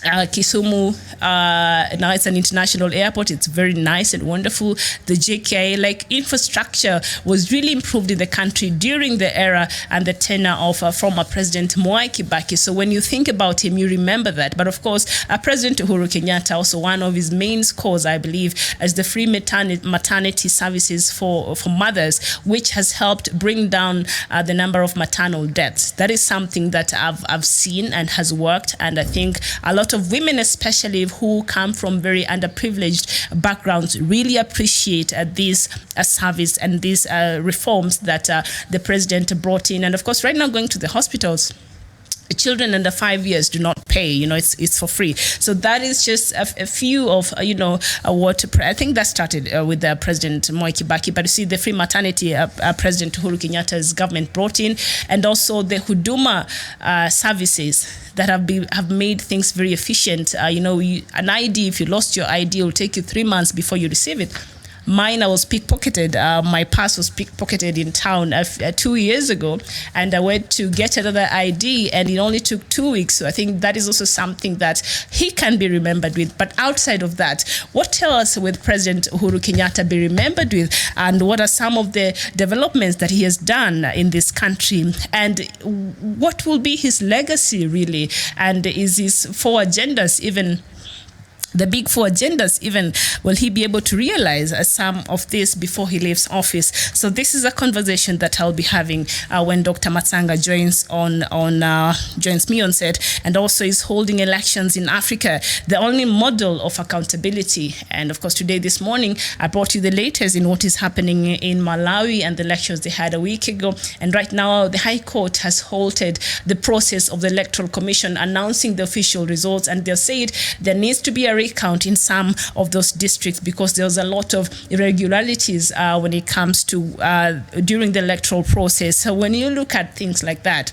Kisumu, now it's an international airport. It's very nice and wonderful. The JKI, infrastructure was really improved in the country during the era and the tenure of former President Mwai Kibaki. So when you think about him, you remember that. But of course, President Uhuru Kenyatta, also one of his main scores, I believe, is the free maternity services for mothers, which has helped bring down the number of maternal deaths. That is something that I've seen and has worked. And I think a lot of women, especially who come from very underprivileged backgrounds, really appreciate this service and these reforms that the president brought in. And of course, right now, going to the hospitals, children under 5 years do not pay, it's for free. So that is just a few of, what I think that started with President Mwai Kibaki. But you see, the free maternity President Uhuru Kenyatta's government brought in, and also the Huduma services that have made things very efficient. An ID, if you lost your ID, it will take you 3 months before you receive it. Mine was pickpocketed. My purse was pickpocketed in town 2 years ago, and I went to get another ID, and it only took 2 weeks. So I think that is also something that he can be remembered with. But outside of that, what else will President Uhuru Kenyatta be remembered with, and what are some of the developments that he has done in this country, and what will be his legacy really, and is his 4 agendas even the big 4 agendas, even will he be able to realize some of this before he leaves office? So this is a conversation that I'll be having when Dr. Matsanga joins me on set, and also is holding elections in Africa, the only model of accountability. And of course, this morning, I brought you the latest in what is happening in Malawi and the elections they had a week ago. And right now, the High Court has halted the process of the Electoral Commission announcing the official results, and they've said there needs to be a recount in some of those districts because there was a lot of irregularities when it comes to during the electoral process. So when you look at things like that,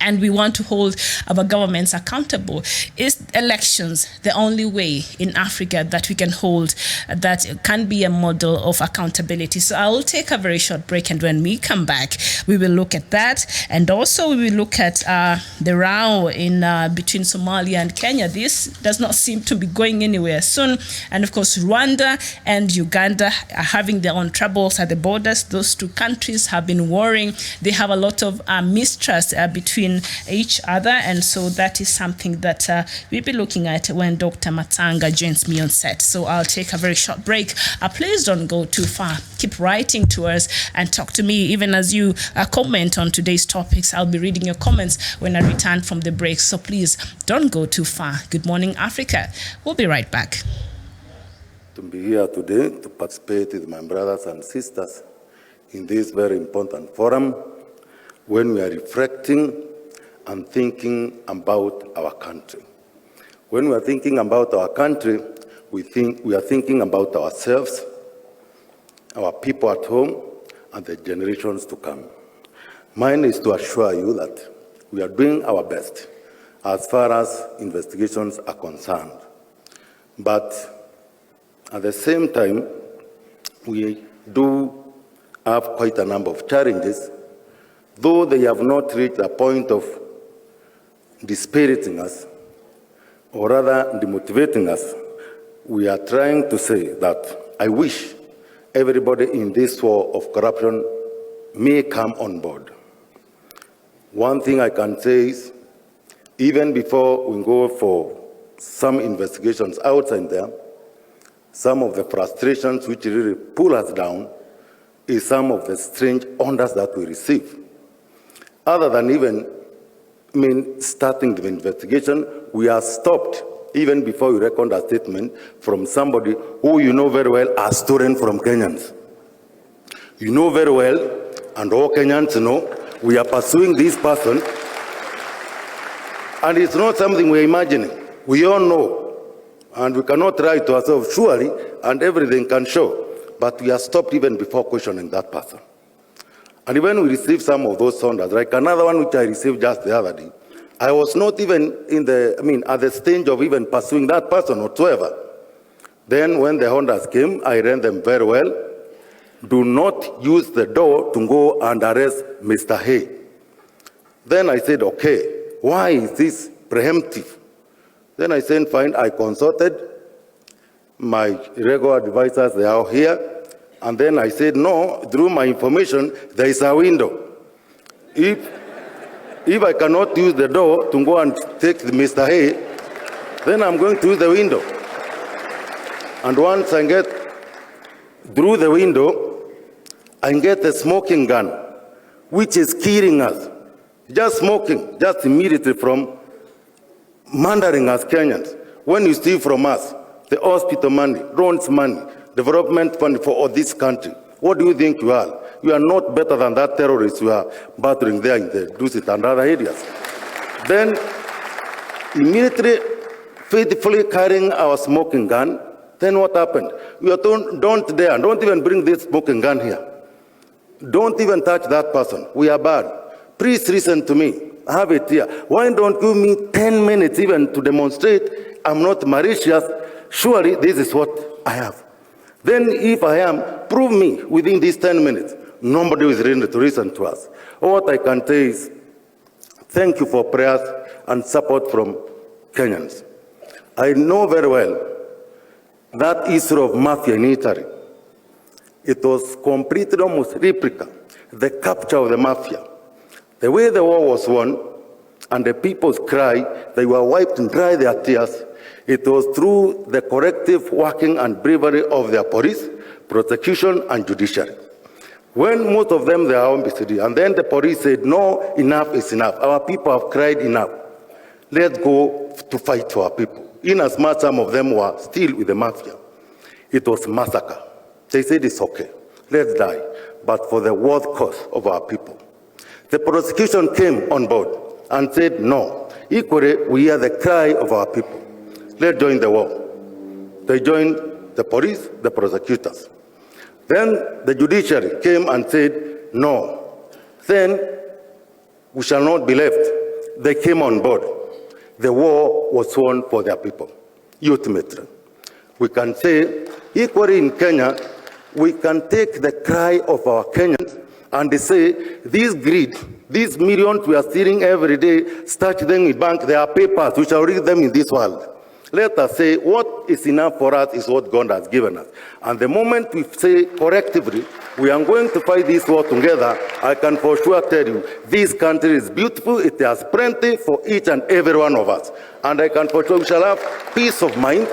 and we want to hold our governments accountable, is elections the only way in Africa that we can hold that can be a model of accountability? So I will take a very short break, and when we come back, we will look at that, and also we will look at the row in between Somalia and Kenya. This does not seem to be going anywhere soon, and of course Rwanda and Uganda are having their own troubles at the borders. Those 2 countries have been warring. They have a lot of mistrust between each other, and so that is something that we'll be looking at when Dr. Matsanga joins me on set. So I'll take a very short break. Please don't go too far. Keep writing to us and talk to me, even as you comment on today's topics. I'll be reading your comments when I return from the break, so please don't go too far. Good morning, Africa. We'll be right back. To be here today to participate with my brothers and sisters in this very important forum when we are reflecting and thinking about our country. When we are thinking about our country, we are thinking about ourselves, our people at home, and the generations to come. Mine is to assure you that we are doing our best as far as investigations are concerned. But at the same time, we do have quite a number of challenges, though they have not reached a point of dispiriting us, or rather demotivating us. We are trying to say that I wish everybody in this war of corruption may come on board. One thing I can say is, even before we go for some investigations outside there, some of the frustrations which really pull us down is some of the strange orders that we receive. Other than even starting the investigation, we are stopped even before you record a statement from somebody who you know very well are stolen from Kenyans. You know very well, and all Kenyans know, we are pursuing this person, and it's not something we're imagining. We all know, and we cannot lie to ourselves, surely, and everything can show, but we are stopped even before questioning that person. And when we receive some of those orders, like another one which I received just the other day, I was not even at the stage of even pursuing that person whatsoever. Then when the orders came, I read them very well. Do not use the door to go and arrest Mr. Hay. Then I said, okay, why is this preemptive? Then I said, fine, I consulted my regular advisors, they are here. And then I said, no, through my information, there is a window. If I cannot use the door to go and take Mr. Hay, then I'm going to use the window. And once I get through the window, I get a smoking gun, which is killing us. Just smoking, just immediately from murdering us Kenyans. When you steal from us, the hospital money, loans money, development fund for this country, what do you think you are? You are not better than that terrorist you are battering there in the Dusit and other areas. Then, immediately, faithfully carrying our smoking gun, then what happened? We are told, don't dare, don't even bring this smoking gun here. Don't even touch that person. We are bad. Please listen to me. I have it here. Why don't you give me 10 minutes even to demonstrate I'm not malicious? Surely this is what I have. Then if I am, prove me within these 10 minutes. Nobody is ready to listen to us. What I can say is, thank you for prayers and support from Kenyans. I know very well that issue of mafia in Italy. It was completely almost replica, the capture of the mafia. The way the war was won, and the people's cry, they were wiped dry their tears. It was through the corrective working and bravery of their police, prosecution, and judiciary. When most of them they are on BCD, and then the police said, no, enough is enough. Our people have cried enough. Let's go to fight for our people. In as much some of them were still with the mafia, it was massacre. They said it's okay, let's die, but for the world cause of our people. The prosecution came on board and said, no, equally we hear the cry of our people. Let's join the war. They joined the police, the prosecutors. Then the judiciary came and said, no, then we shall not be left. They came on board. The war was won for their people, ultimately. We can say, equally in Kenya, we can take the cry of our Kenyans and say, this greed, these millions we are stealing every day, start them in bank, there are papers, we shall read them in this world. Let us say, what is enough for us is what God has given us. And the moment we say collectively, we are going to fight this war together, I can for sure tell you, this country is beautiful, it has plenty for each and every one of us. And I can for sure we shall have peace of mind.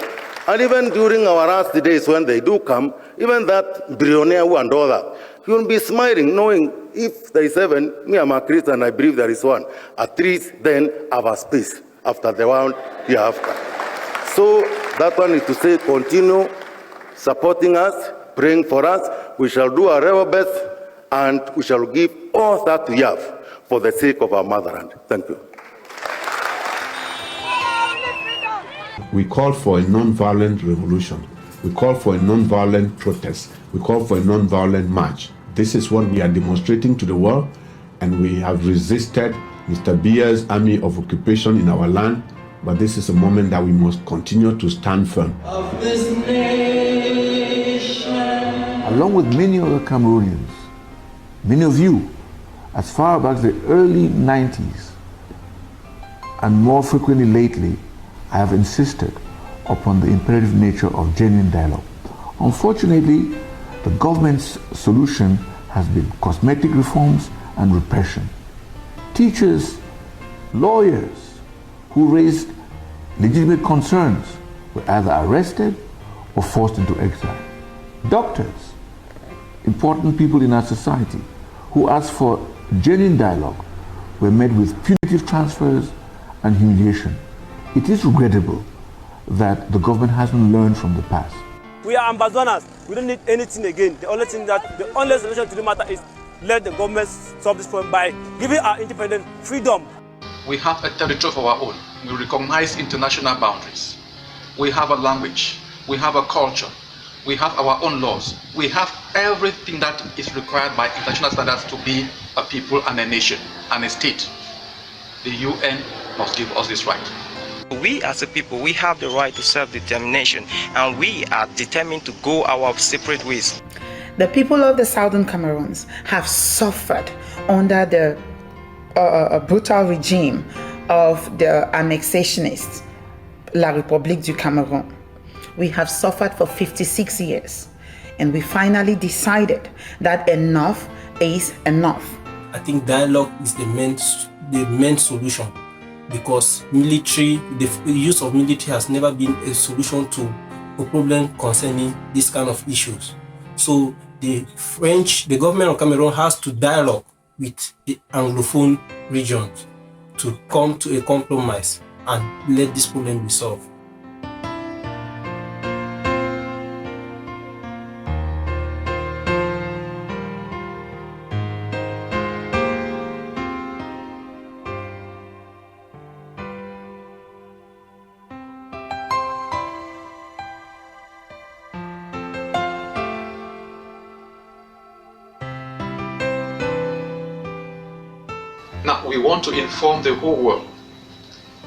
And even during our last days when they do come, even that billionaire and all that, you will be smiling, knowing if there is heaven, me I'm a Christian, I believe there is one. At least then have a space after the one hereafter. So that one is to say, continue supporting us, praying for us. We shall do our level best, and we shall give all that we have for the sake of our motherland. Thank you. We call for a non-violent revolution. We call for a non-violent protest. We call for a non-violent march. This is what we are demonstrating to the world, and we have resisted Mr. Biya's army of occupation in our land, but this is a moment that we must continue to stand firm. Of this nation. Along with many other Cameroonians, many of you, as far back as the early 90s, and more frequently lately, I have insisted upon the imperative nature of genuine dialogue. Unfortunately, the government's solution has been cosmetic reforms and repression. Teachers, lawyers who raised legitimate concerns were either arrested or forced into exile. Doctors, important people in our society who asked for genuine dialogue, were met with punitive transfers and humiliation. It is regrettable that the government hasn't learned from the past. We are ambassadors. We don't need anything again. The only solution to the matter is let the government solve this problem by giving our independent freedom. We have a territory of our own. We recognize international boundaries. We have a language. We have a culture. We have our own laws. We have everything that is required by international standards to be a people and a nation and a state. The UN must give us this right. We as a people, we have the right to self-determination, and we are determined to go our separate ways. The people of the Southern Cameroons have suffered under the brutal regime of the annexationists, La République du Cameroun. We have suffered for 56 years, and we finally decided that enough is enough. I think dialogue is the main solution, because the use of military has never been a solution to a problem concerning this kind of issues. So the government of Cameroon has to dialogue with the Anglophone regions to come to a compromise and let this problem be solved. Now, we want to inform the whole world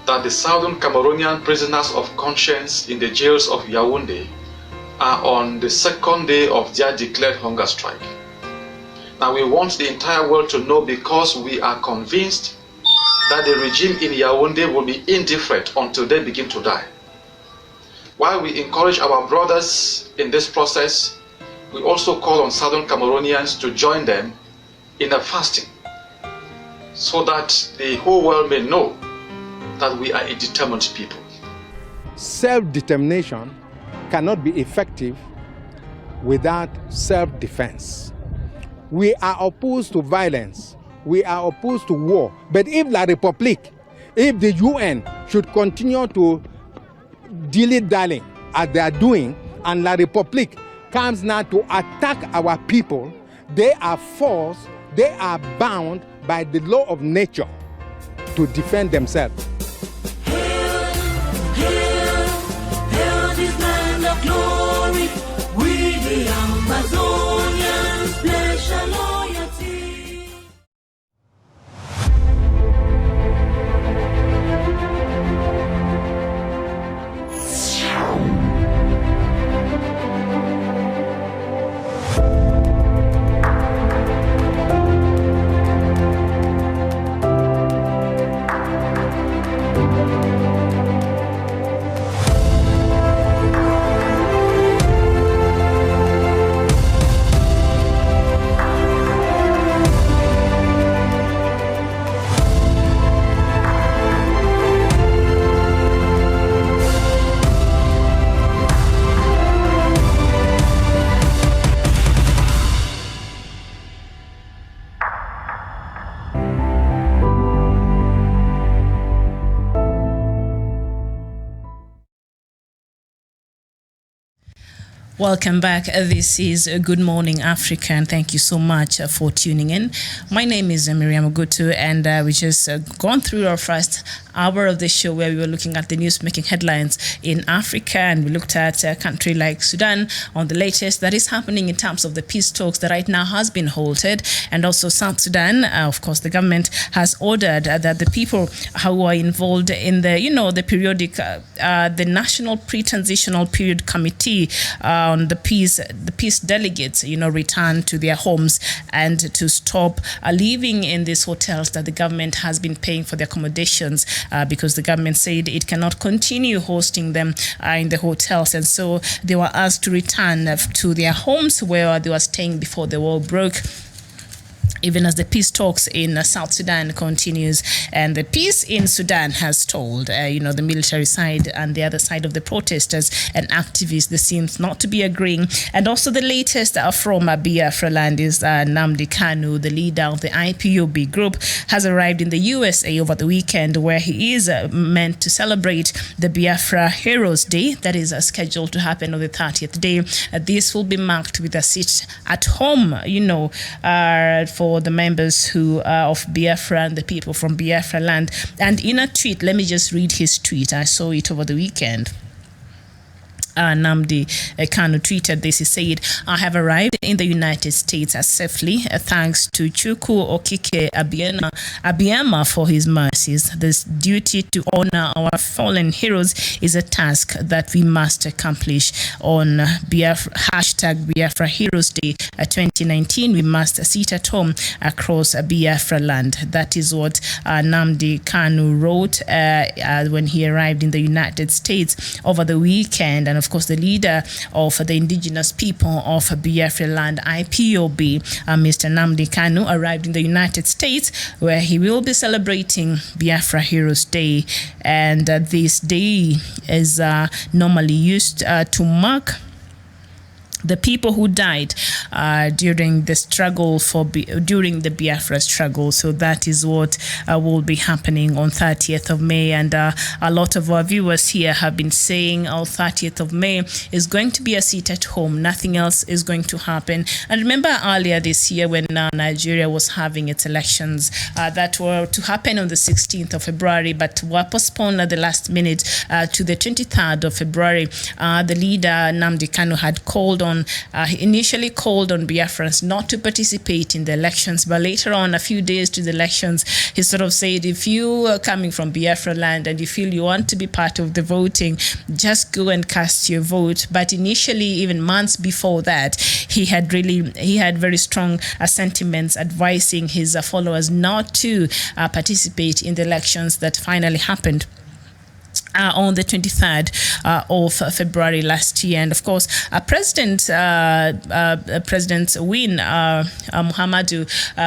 that the Southern Cameroonian prisoners of conscience in the jails of Yaoundé are on the second day of their declared hunger strike. Now, we want the entire world to know, because we are convinced that the regime in Yaoundé will be indifferent until they begin to die. While we encourage our brothers in this process, we also call on Southern Cameroonians to join them in a fasting, so that the whole world may know that we are a determined people. Self-determination cannot be effective without self-defense. We are opposed to violence. We are opposed to war. But if La République, if the UN should continue to dilly-dally as they are doing, and La République comes now to attack our people, they are forced, they are bound by the law of nature to defend themselves. Hail this land of glory, we the Amazonians pledge our loyalty. Welcome back. This is Good Morning Africa, and thank you so much for tuning in. My name is Miriam Ogutu, and we just gone through our first hour of the show where we were looking at the news-making headlines in Africa, and we looked at a country like Sudan on the latest that is happening in terms of the peace talks that right now has been halted, and also South Sudan. Of course, the government has ordered that the people who are involved in the, the periodic, the National Pre-Transitional Period Committee on the peace delegates, return to their homes and to stop living in these hotels that the government has been paying for the accommodations, because the government said it cannot continue hosting them in the hotels, and so they were asked to return to their homes where they were staying before the war broke. Even as the peace talks in South Sudan continues, and the peace in Sudan has stalled. The military side and the other side of the protesters and activists, they seem not to be agreeing. And also the latest from Biafra land is Nnamdi Kanu, the leader of the IPOB group, has arrived in the USA over the weekend, where he is meant to celebrate the Biafra Heroes Day that is scheduled to happen on the 30th day. This will be marked with a sit at home, for the members who are of Biafra and the people from Biafra land. And in a tweet, let me just read his tweet. I saw it over the weekend. Nnamdi Kanu tweeted this. He said, "I have arrived in the United States safely, thanks to Chukwu Okike Abiyama for his mercies. This duty to honor our fallen heroes is a task that we must accomplish. On Biafra Heroes Day 2019, we must sit at home across Biafra land." That is what Nnamdi Kanu wrote when he arrived in the United States over the weekend. And of course, the leader of the indigenous people of Biafra land, IPOB, Mr. Nnamdi Kanu, arrived in the United States, where he will be celebrating Biafra Heroes Day. And this day is normally used to mark the people who died during the struggle during the Biafra struggle. So that is what will be happening on 30th of May. And a lot of our viewers here have been saying, 30th of May is going to be a sit at home. Nothing else is going to happen. And remember earlier this year when Nigeria was having its elections that were to happen on the 16th of February, but were postponed at the last minute to the 23rd of February. The leader, Nnamdi Kanu, had called on he initially called on Biafrans not to participate in the elections, but later on, a few days to the elections, he sort of said, if you are coming from Biafra land and you feel you want to be part of the voting, just go and cast your vote. But initially, even months before that, he had very strong sentiments advising his followers not to participate in the elections that finally happened on the 23rd of February last year. And of course, President's win, Muhammadu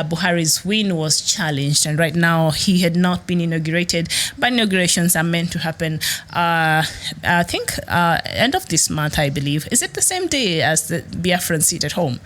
Buhari's win, was challenged. And right now, he had not been inaugurated, but inaugurations are meant to happen, I think, end of this month, I believe. Is it the same day as the Biafran seat at home?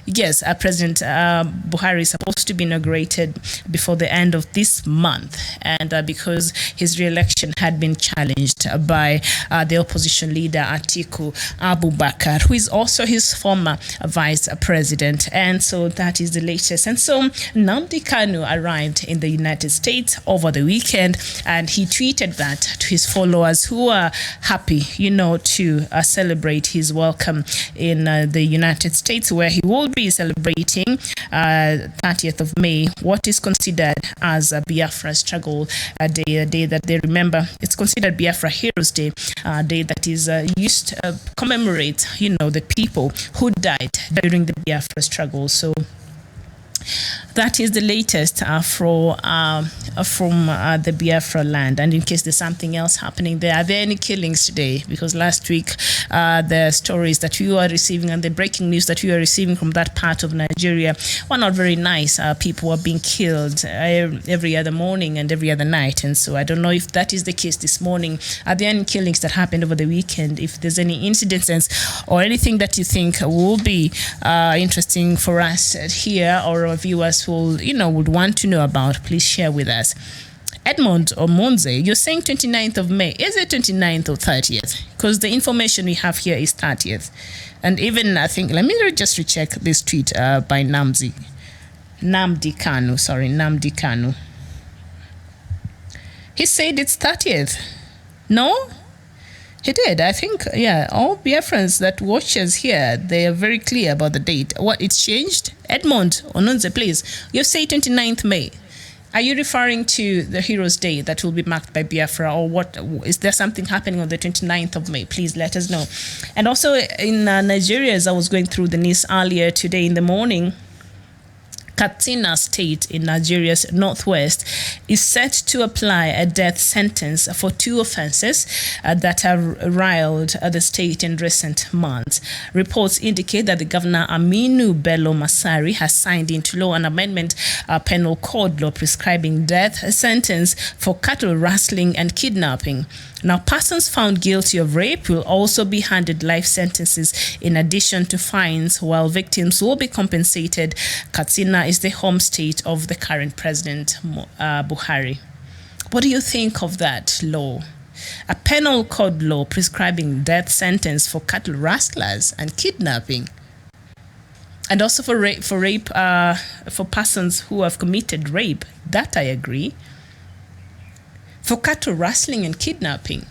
Yes, President Buhari is supposed to be inaugurated before the end of this month, and because his re-election had been challenged by the opposition leader Atiku Abubakar, who is also his former vice president. And so that is the latest. And so Nnamdi Kanu arrived in the United States over the weekend, and he tweeted that to his followers, who are happy, to celebrate his welcome in the United States, where he will be celebrating 30th of May, what is considered as a Biafra struggle day, a day that they remember. It's considered Biafra Heroes Day, a day that is used to commemorate, the people who died during the Biafra struggle. So that is the latest from the Biafra land. And in case there's something else happening there, are there any killings today? Because last week, the stories that we were receiving and the breaking news that we were receiving from that part of Nigeria were not very nice. People were being killed every other morning and every other night. And so I don't know if that is the case this morning. Are there any killings that happened over the weekend? If there's any incidences or anything that you think will be interesting for us here, or our viewers would want to know about, please share with us. Edmond Omonze, you're saying 29th of May. Is it 29th or 30th? Because the information we have here is 30th. And even, I think, let me just recheck this tweet by Namdi Kanu. He said it's 30th. No? He did. I think, yeah, all Biafrans that watches here, they are very clear about the date. What, it's changed? Edmond Onunze, please. You say 29th May. Are you referring to the Heroes' Day that will be marked by Biafra, or what? Is there something happening on the 29th of May? Please let us know. And also in Nigeria, as I was going through the news earlier today in the morning, Katsina State in Nigeria's northwest is set to apply a death sentence for 2 offenses that have riled the state in recent months. Reports indicate that the governor Aminu Bello Masari has signed into law an amendment penal code law prescribing death sentence for cattle rustling and kidnapping. Now, persons found guilty of rape will also be handed life sentences in addition to fines, while victims will be compensated. Katsina is the home state of the current president, Buhari. What do you think of that law? A penal code law prescribing death sentence for cattle rustlers and kidnapping, and also for rape for persons who have committed rape. That I agree. For cattle rustling and kidnapping,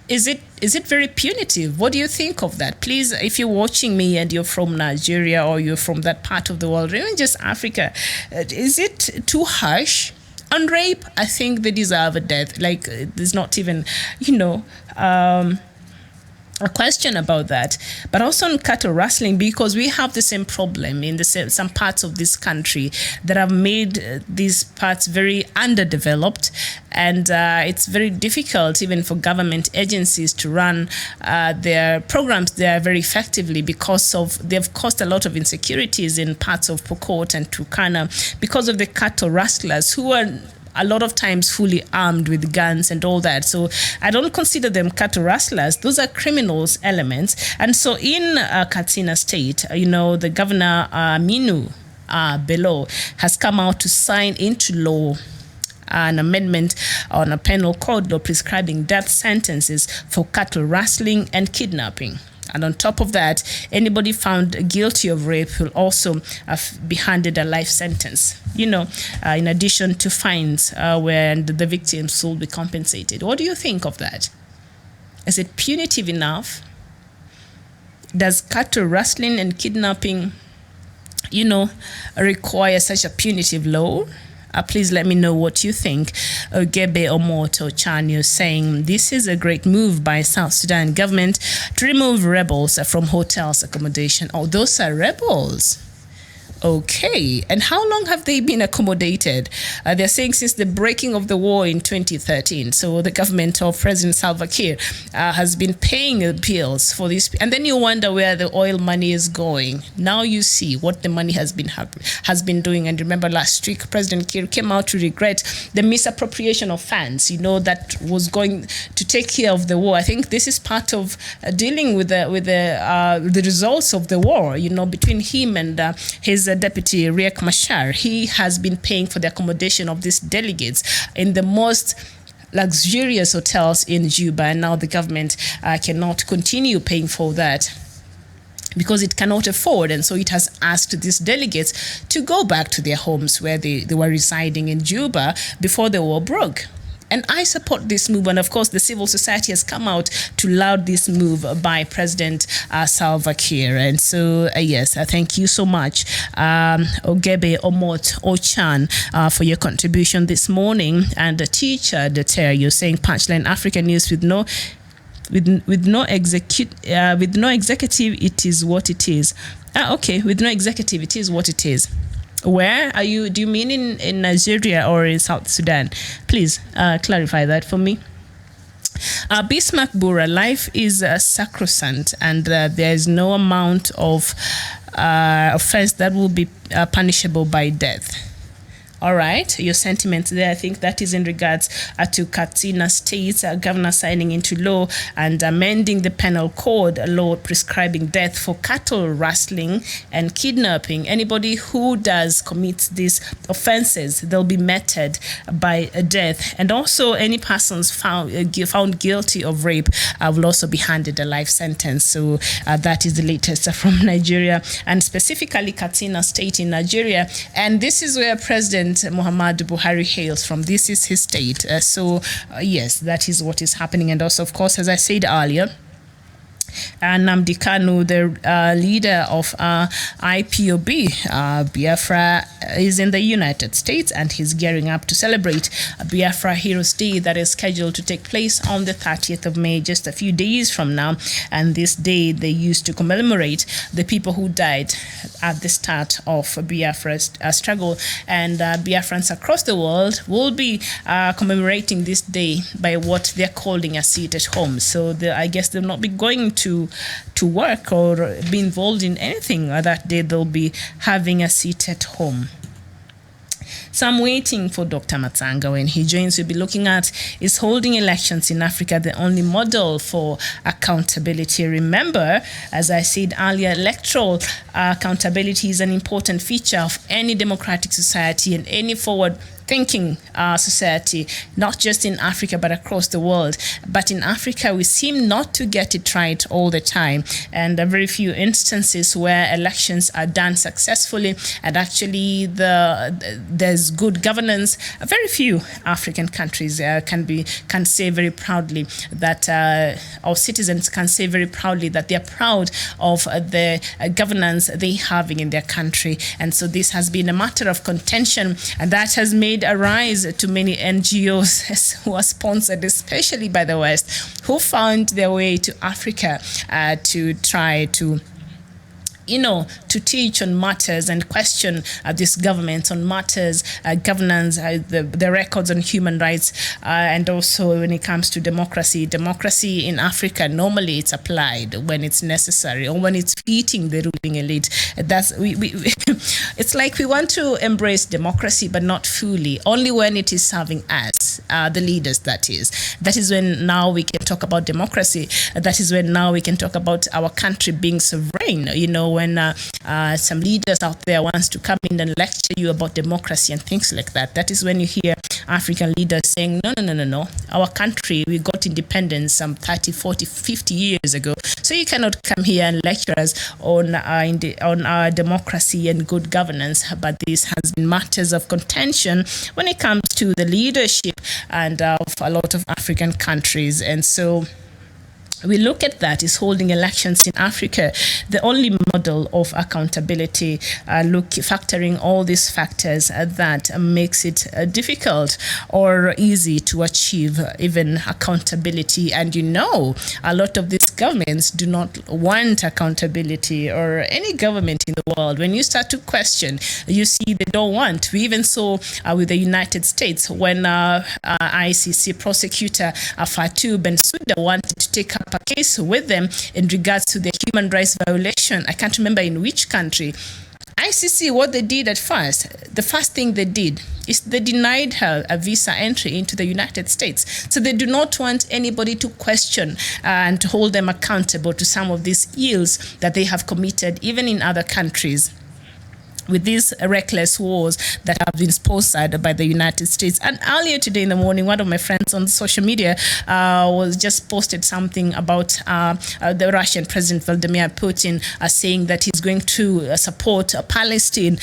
is it very punitive? What do you think of that? Please, if you're watching me and you're from Nigeria or you're from that part of the world, or even just Africa, is it too harsh? On rape, I think they deserve a death. Like, there's not even, a question about that. But also on cattle rustling, because we have the same problem in some parts of this country that have made these parts very underdeveloped, and it's very difficult even for government agencies to run their programs there very effectively, because they've caused a lot of insecurities in parts of Pokot and Turkana because of the cattle rustlers who are a lot of times fully armed with guns and all that. So I don't consider them cattle rustlers. Those are criminals elements. And so in Katsina State, the governor, Minu Bello, has come out to sign into law an amendment on a penal code law prescribing death sentences for cattle rustling and kidnapping. And on top of that, anybody found guilty of rape will also be handed a life sentence, in addition to fines where the victims will be compensated. What do you think of that? Is it punitive enough? Does cattle rustling and kidnapping, require such a punitive law? Please let me know what you think. Ogebe Omoto Chanyo saying this is a great move by South Sudan government to remove rebels from hotels accommodation. Oh, those are rebels. Okay, and how long have they been accommodated? They're saying since the breaking of the war in 2013. So the government of President Salva Kiir has been paying the bills for this. And then you wonder where the oil money is going. Now you see what the money has been doing. And remember last week, President Kiir came out to regret the misappropriation of funds, that was going to take care of the war. I think this is part of dealing with the results of the war, between him and his deputy Riek Machar. He has been paying for the accommodation of these delegates in the most luxurious hotels in Juba, and now the government cannot continue paying for that because it cannot afford, and so it has asked these delegates to go back to their homes where they were residing in Juba before the war broke. And I support this move, and of course the civil society has come out to laud this move by President Salva Kiir. And so yes, thank you so much, Ogebe Omot Ochan, for your contribution this morning. And the teacher Deter, you're saying Punchline Africa News with no executive, it is what it is. Okay, with no executive, it is what it is. Where are you? Do you mean in Nigeria or in South Sudan? Please clarify that for me. Bismarck Bura, life is sacrosanct, and there is no amount of offense that will be punishable by death. All right, your sentiment there, I think that is in regards to Katsina State's governor signing into law and amending the penal code, a law prescribing death for cattle rustling and kidnapping. Anybody who does commit these offenses, they'll be meted by death. And also any persons found guilty of rape will also be handed a life sentence. So that is the latest from Nigeria, and specifically Katsina State in Nigeria. And this is where President Muhammadu Buhari hails from. This is his state. Yes, that is what is happening. And also, of course, as I said earlier, Nnamdi Kanu, the leader of IPOB, Biafra, is in the United States, and he's gearing up to celebrate Biafra Heroes Day that is scheduled to take place on the 30th of May, just a few days from now. And this day they used to commemorate the people who died at the start of Biafra's struggle. And Biafrans across the world will be commemorating this day by what they're calling a seat at home. So I guess they'll not be going to work or be involved in anything that day. They'll be having a seat at home. So I'm waiting for Dr. Matsanga. When he joins, we'll be looking at is holding elections in Africa the only model for accountability. Remember, as I said earlier, electoral accountability is an important feature of any democratic society and any forward-thinking society, not just in Africa but across the world. But in Africa, we seem not to get it right all the time, and there are very few instances where elections are done successfully and actually there's good governance. Very few African countries can say very proudly that our citizens can say very proudly that they are proud of the governance they having in their country. And so this has been a matter of contention, and that has made a rise to many NGOs who are sponsored especially by the West, who found their way to Africa to try to teach on matters and question this government on matters, governance, the records on human rights, and also when it comes to democracy. Democracy in Africa, normally it's applied when it's necessary or when it's fitting the ruling elite. It's like we want to embrace democracy, but not fully, only when it is serving us, the leaders, that is. That is when now we can talk about democracy. That is when now we can talk about our country being sovereign, when some leaders out there wants to come in and lecture you about democracy and things like that. That is when you hear African leaders saying, no, our country, we got independence some 30, 40, 50 years ago. So you cannot come here and lecture us on our democracy and good governance. But this has been matters of contention when it comes to the leadership and of a lot of African countries. And so we look at that is holding elections in Africa, the only model of accountability, factoring all these factors that makes it difficult or easy to achieve even accountability. And a lot of these governments do not want accountability, or any government in the world. When you start to question, you see they don't want. We even saw with the United States when ICC prosecutor Fatou Bensouda wanted to take up a case with them in regards to the human rights violation. I can't remember in which country. ICC, what they did at first, the first thing they did is they denied her a visa entry into the United States. So they do not want anybody to question and to hold them accountable to some of these ills that they have committed, even in other countries, with these reckless wars that have been sponsored by the United States. And earlier today in the morning, one of my friends on social media was just posted something about the Russian President Vladimir Putin saying that he's going to support Palestine.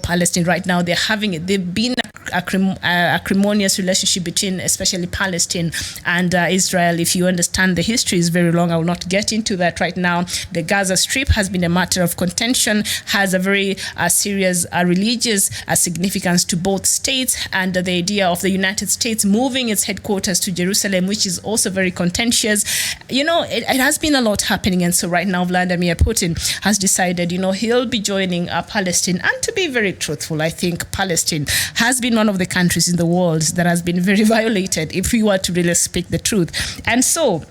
Palestine right now, they've been acrimonious relationship between especially Palestine and Israel. If you understand, the history is very long. I will not get into that right now. The Gaza Strip has been a matter of contention, has a very serious religious significance to both states, and the idea of the United States moving its headquarters to Jerusalem, which is also very contentious. It has been a lot happening, and so right now Vladimir Putin has decided, he'll be joining Palestine. And to be very truthful, I think Palestine has been one of the countries in the world that has been very violated, if we were to really speak the truth. And so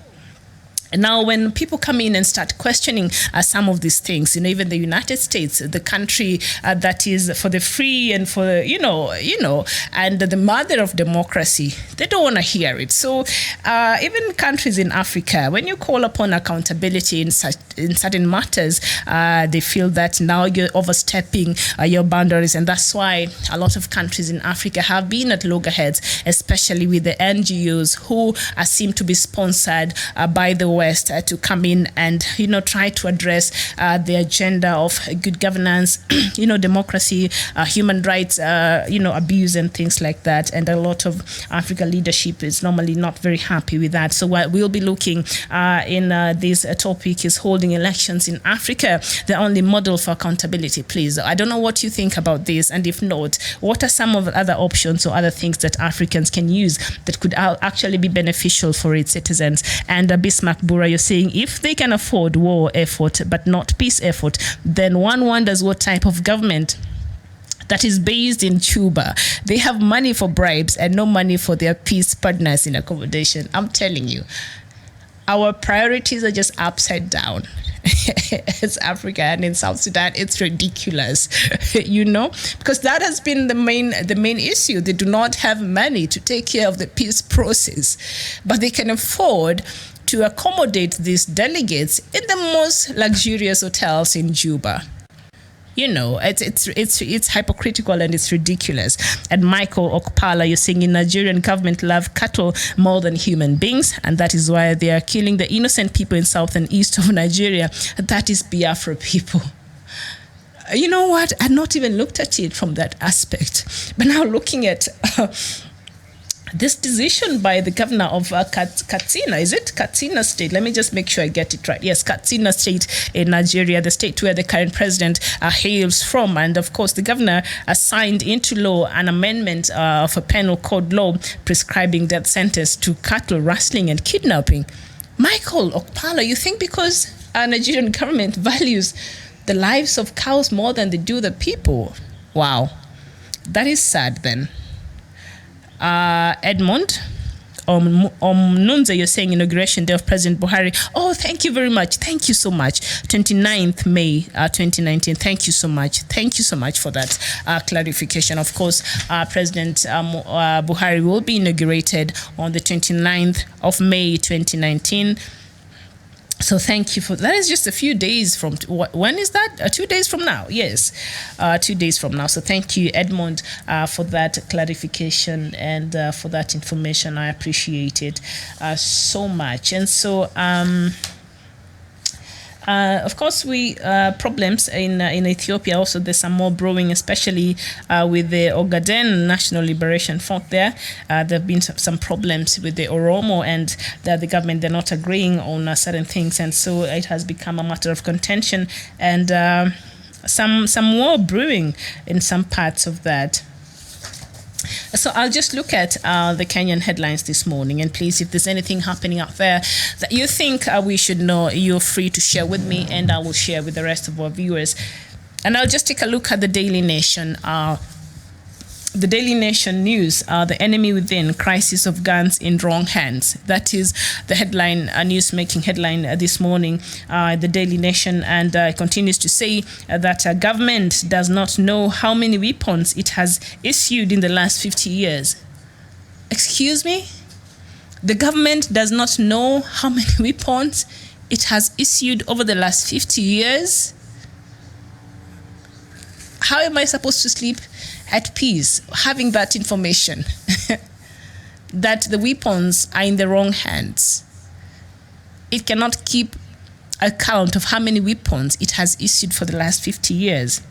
Now, when people come in and start questioning some of these things, even the United States, the country that is for the free and for, and the mother of democracy, they don't want to hear it. So even countries in Africa, when you call upon accountability in certain matters, they feel that now you're overstepping your boundaries. And that's why a lot of countries in Africa have been at loggerheads, especially with the NGOs who seem to be sponsored by the West to come in and try to address the agenda of good governance, democracy, human rights, abuse and things like that. And a lot of African leadership is normally not very happy with that. So what we'll be looking in this topic is holding elections in Africa, the only model for accountability. Please, I don't know what you think about this, and if not, what are some of the other options or other things that Africans can use that could actually be beneficial for its citizens? And Bismarck Bura, you're saying if they can afford war effort but not peace effort, then one wonders what type of government that is based in Cuba. They have money for bribes and no money for their peace partners in accommodation. I'm telling you, our priorities are just upside down. As Africa and in South Sudan, it's ridiculous, because that has been the main issue. They do not have money to take care of the peace process, but they can afford to accommodate these delegates in the most luxurious hotels in Juba. It's hypocritical and it's ridiculous. And Michael Okpala, you're saying in Nigerian government love cattle more than human beings, and that is why they are killing the innocent people in south and east of Nigeria. That is Biafra people. You know what? I'd not even looked at it from that aspect. But now looking at this decision by the governor of Katsina, is it Katsina State? Let me just make sure I get it right. Yes, Katsina State in Nigeria, the state where the current president hails from. And of course, the governor signed into law an amendment of a penal code law prescribing death sentence to cattle rustling and kidnapping. Michael Okpala, you think because our Nigerian government values the lives of cows more than they do the people? Wow, that is sad then. Edmond Nunze, you're saying inauguration day of President Buhari. Oh, thank you very much. Thank you so much. 29th May 2019. Thank you so much. Thank you so much for that clarification. Of course, President Buhari will be inaugurated on the 29th of May 2019. So thank you for that. Is just a few days from when is that? 2 days from now. Yes, 2 days from now. So thank you, Edmond, for that clarification and for that information. I appreciate it so much. And so of course, we problems in Ethiopia. Also, there's some more brewing, especially with the Ogaden National Liberation Front. There have been some problems with the Oromo, and the government, they're not agreeing on certain things, and so it has become a matter of contention. And some more brewing in some parts of that. So I'll just look at the Kenyan headlines this morning, and please, if there's anything happening out there that you think we should know, you're free to share with me, and I will share with the rest of our viewers. And I'll just take a look at the Daily Nation. The Daily Nation news, the enemy within, crisis of guns in wrong hands. That is the headline, news-making headline this morning, the Daily Nation, and continues to say that government does not know how many weapons it has issued in the last 50 years. Excuse me? The government does not know how many weapons it has issued over the last 50 years? How am I supposed to sleep at peace having that information that the weapons are in the wrong hands? It cannot keep account of how many weapons it has issued for the last 50 years.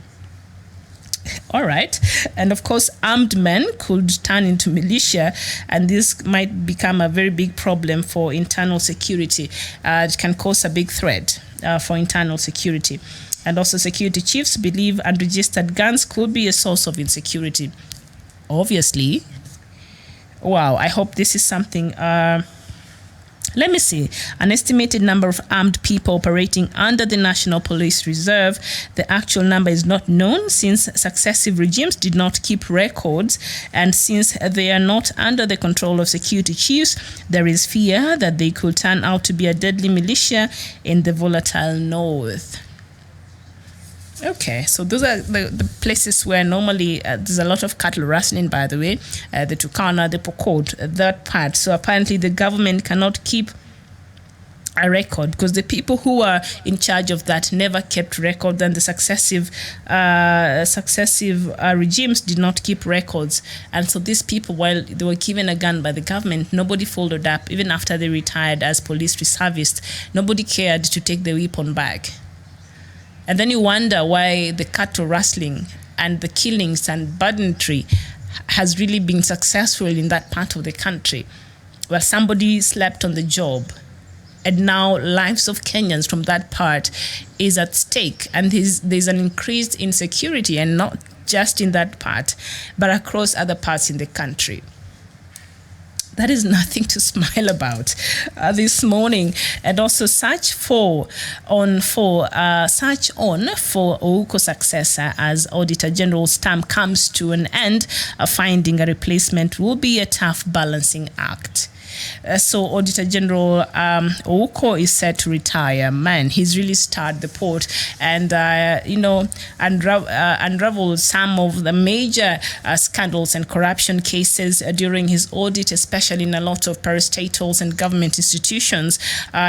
All right. And of course, armed men could turn into militia, and this might become a very big problem for internal security. It can cause a big threat for internal security. And also, security chiefs believe unregistered guns could be a source of insecurity. Obviously. Wow, I hope this is something Let me see. An estimated number of armed people operating under the National Police Reserve. The actual number is not known since successive regimes did not keep records, and since they are not under the control of security chiefs, there is fear that they could turn out to be a deadly militia in the volatile north. Okay, so those are the places where normally there's a lot of cattle rustling, by the way, the Turkana, the Pokot, that part. So apparently the government cannot keep a record because the people who are in charge of that never kept record, and the successive regimes did not keep records. And so these people, while they were given a gun by the government, nobody followed up. Even after they retired as police reservists, nobody cared to take the weapon back. And then you wonder why the cattle rustling and the killings and banditry has really been successful in that part of the country, where somebody slept on the job, and now lives of Kenyans from that part is at stake. And there's an increased insecurity, and not just in that part, but across other parts in the country. That is nothing to smile about this morning. And also search on for Ouko's successor as Auditor General's term comes to an end. Finding a replacement will be a tough balancing act. So Auditor General Ouko is set to retire. Man, he's really stirred the pot, and unraveled some of the major scandals and corruption cases during his audit, especially in a lot of parastatals and government institutions.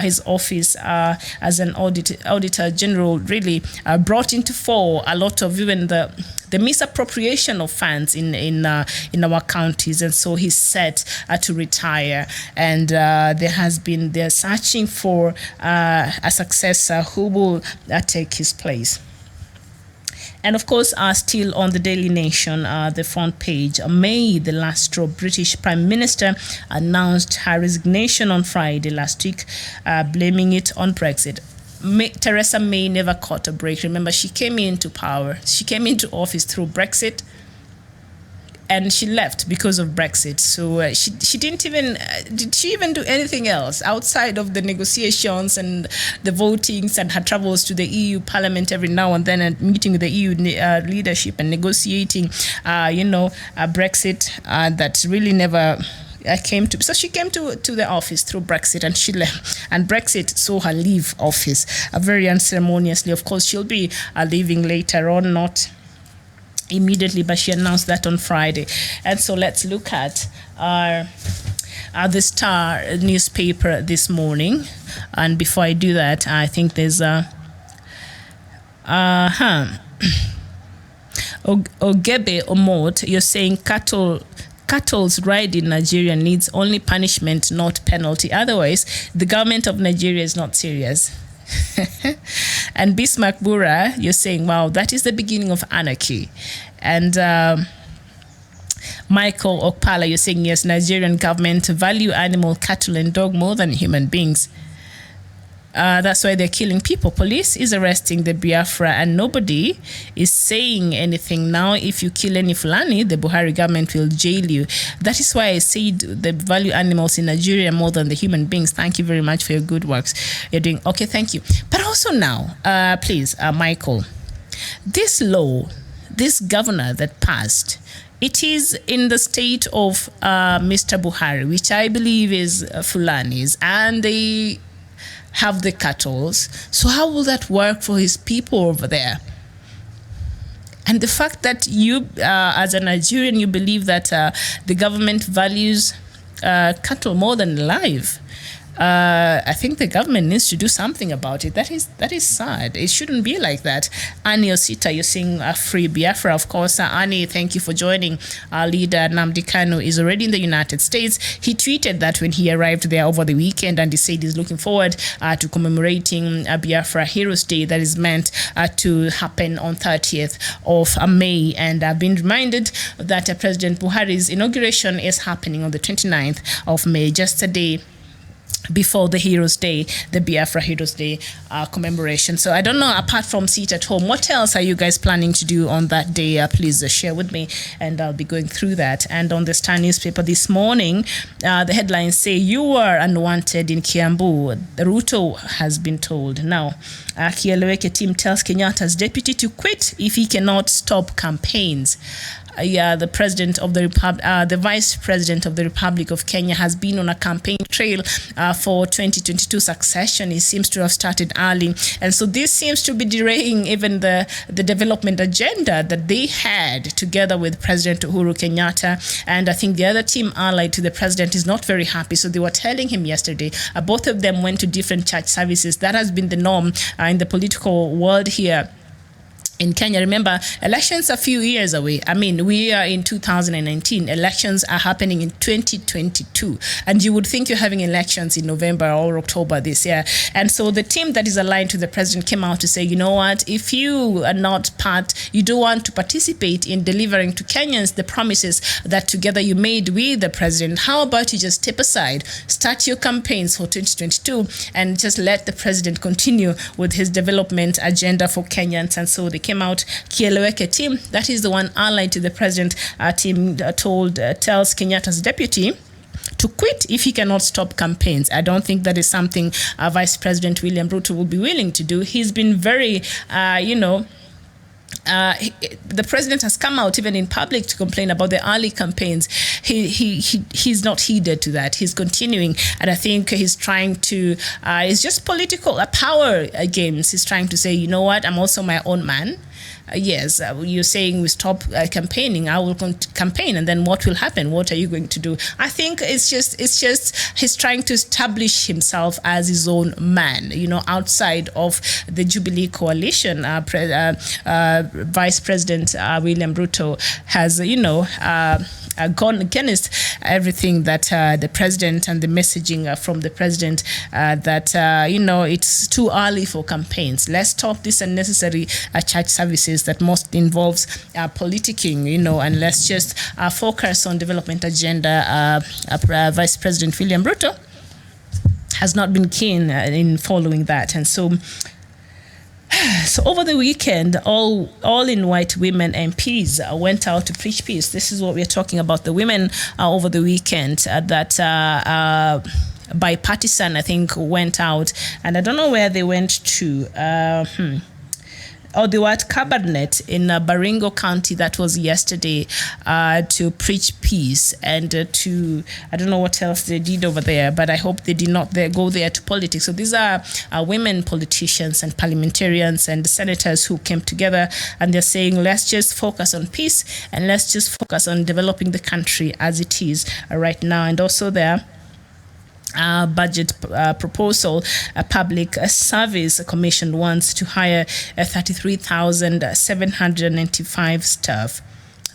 His office as an Auditor General really brought into fore a lot of even the misappropriation of funds in our counties, and so he's set to retire. And they're searching for a successor who will take his place. And of course, still on the Daily Nation, the front page, May, the last straw, British Prime Minister announced her resignation on Friday last week, blaming it on Brexit. Theresa May never caught a break. Remember, she came into power. She came into office through Brexit, and she left because of Brexit. So she didn't even, did she even do anything else outside of the negotiations and the votings and her travels to the EU Parliament every now and then, and meeting with the EU leadership and negotiating, Brexit that really never came to. So she came to the office through Brexit, and she left. And Brexit saw her leave office very unceremoniously. Of course, she'll be leaving later on, not immediately, but she announced that on Friday. And so let's look at the Star newspaper this morning. And before I do that, I think there's Ogebe Omot, you're saying cattle's ride in Nigeria needs only punishment, not penalty. Otherwise, the government of Nigeria is not serious. And Bismarck Bura, you're saying, wow, that is the beginning of anarchy. And Michael Okpala, you're saying, yes, Nigerian government value animal, cattle and dog more than human beings. That's why they're killing people. Police is arresting the Biafra, and nobody is saying anything. Now, if you kill any Fulani, the Buhari government will jail you. That is why I said they value animals in Nigeria more than the human beings. Thank you very much for your good works you're doing. Okay, thank you. But also now, please, Michael, this law, this governor that passed, it is in the state of Mr. Buhari, which I believe is Fulani's, and they have the cattle. So how will that work for his people over there? And the fact that you, as a Nigerian, you believe that the government values cattle more than life. I think the government needs to do something about it. That is sad. It shouldn't be like that. Annie Osita, you're saying free Biafra. Of course, Annie, thank you for joining. Our leader, Nnamdi Kanu, is already in the United States. He tweeted that when he arrived there over the weekend, and he said he's looking forward to commemorating Biafra Heroes Day that is meant to happen on 30th of May. And I've been reminded that President Buhari's inauguration is happening on the 29th of May, just a day before the Heroes Day, the Biafra Heroes Day commemoration. So I don't know, apart from Seat at Home, what else are you guys planning to do on that day? Please share with me, and I'll be going through that. And on the Star newspaper this morning, the headlines say, "You were unwanted in Kiambu," Ruto has been told. Now, Kieleweke team tells Kenyatta's deputy to quit if he cannot stop campaigns. The president of the the vice president of the Republic of Kenya has been on a campaign trail for 2022 succession. He seems to have started early, and so this seems to be derailing even the development agenda that they had together with President Uhuru Kenyatta. And I think the other team allied to the president is not very happy. So they were telling him yesterday, both of them went to different church services. That has been the norm in the political world here in Kenya. Remember, elections are a few years away. I mean, we are in 2019. Elections are happening in 2022. And you would think you're having elections in November or October this year. And so the team that is aligned to the president came out to say, you know what, if you are not you don't want to participate in delivering to Kenyans the promises that together you made with the president, how about you just step aside, start your campaigns for 2022, and just let the president continue with his development agenda for Kenyans. And so they came out. Kieleweke team, that is the one allied to the president, team tells Kenyatta's deputy to quit if he cannot stop campaigns. I don't think that is something Vice President William Ruto will be willing to do. He's been very, the president has come out even in public to complain about the early campaigns. He's not heeded to that. He's continuing, and I think he's trying to. It's just political power games. He's trying to say, you know what, I'm also my own man. Yes, you're saying we stop campaigning. I will campaign, and then what will happen? What are you going to do? I think it's just he's trying to establish himself as his own man, outside of the Jubilee coalition. Vice President William Ruto has, gone against everything that the president and the messaging from the president that it's too early for campaigns. Let's stop this unnecessary church services that most involves politicking, and let's just focus on development agenda. Vice President William Ruto has not been keen in following that, and so over the weekend, all in white women MPs went out to preach peace. This is what we're talking about. The women over the weekend that bipartisan, I think, went out, and I don't know where they went to. They were at Cabernet in Baringo County. That was yesterday, to preach peace and to, I don't know what else they did over there, but I hope they did not go there to politics. So these are women politicians and parliamentarians and senators who came together, and they're saying, let's just focus on peace and let's just focus on developing the country as it is right now. And also there, budget proposal, a public service commission wants to hire 33,795 staff.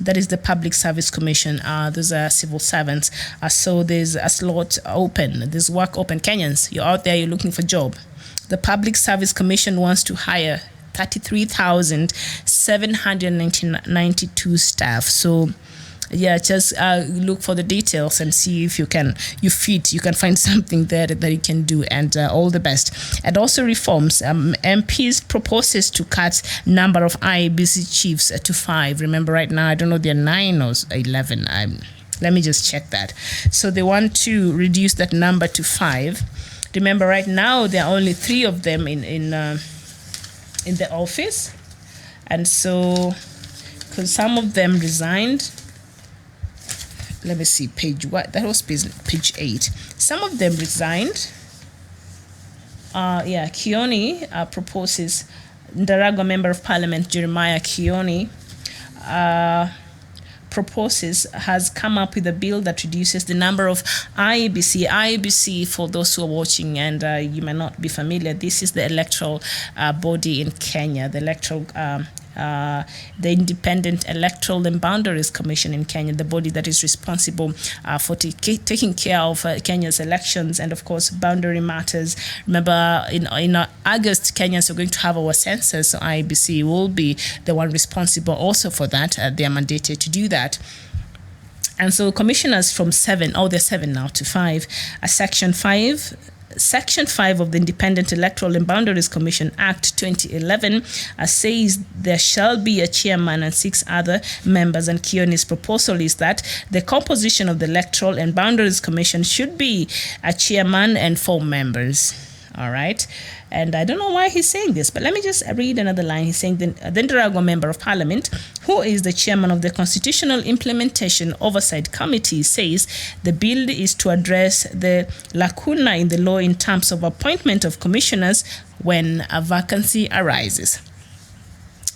That is the Public Service Commission. Those are civil servants. So there's a slot open. There's work open. Kenyans, you're out there, you're looking for a job. The Public Service Commission wants to hire 33,792 staff. So yeah, just look for the details and see if you can find something there that you can do, and all the best. And also reforms. MPs proposes to cut number of IEBC chiefs to 5. Remember, right now, I don't know, they're 9 or 11. Let me just check that. So they want to reduce that number to 5. Remember, right now, there are only 3 of them in the office. And so, because some of them resigned, let me see, page 8. Some of them resigned. Kioni proposes, Ndaragwa Member of Parliament Jeremiah Kioni has come up with a bill that reduces the number of IEBC. IEBC, for those who are watching and you may not be familiar, this is the electoral body in Kenya, the Independent Electoral and Boundaries Commission in Kenya, the body that is responsible for taking care of Kenya's elections and, of course, boundary matters. Remember, in August, Kenyans are going to have our census, so IEBC will be the one responsible also for that. They are mandated to do that. And so commissioners from 7, they're 7 now, to 5. Section 5 Section 5 of the Independent Electoral and Boundaries Commission Act 2011 says there shall be a chairman and 6 other members, and Kioni's proposal is that the composition of the Electoral and Boundaries Commission should be a chairman and 4 members. All right. And I don't know why he's saying this, but let me just read another line. He's saying the Ndarago Member of Parliament, who is the chairman of the Constitutional Implementation Oversight Committee, says the bill is to address the lacuna in the law in terms of appointment of commissioners when a vacancy arises.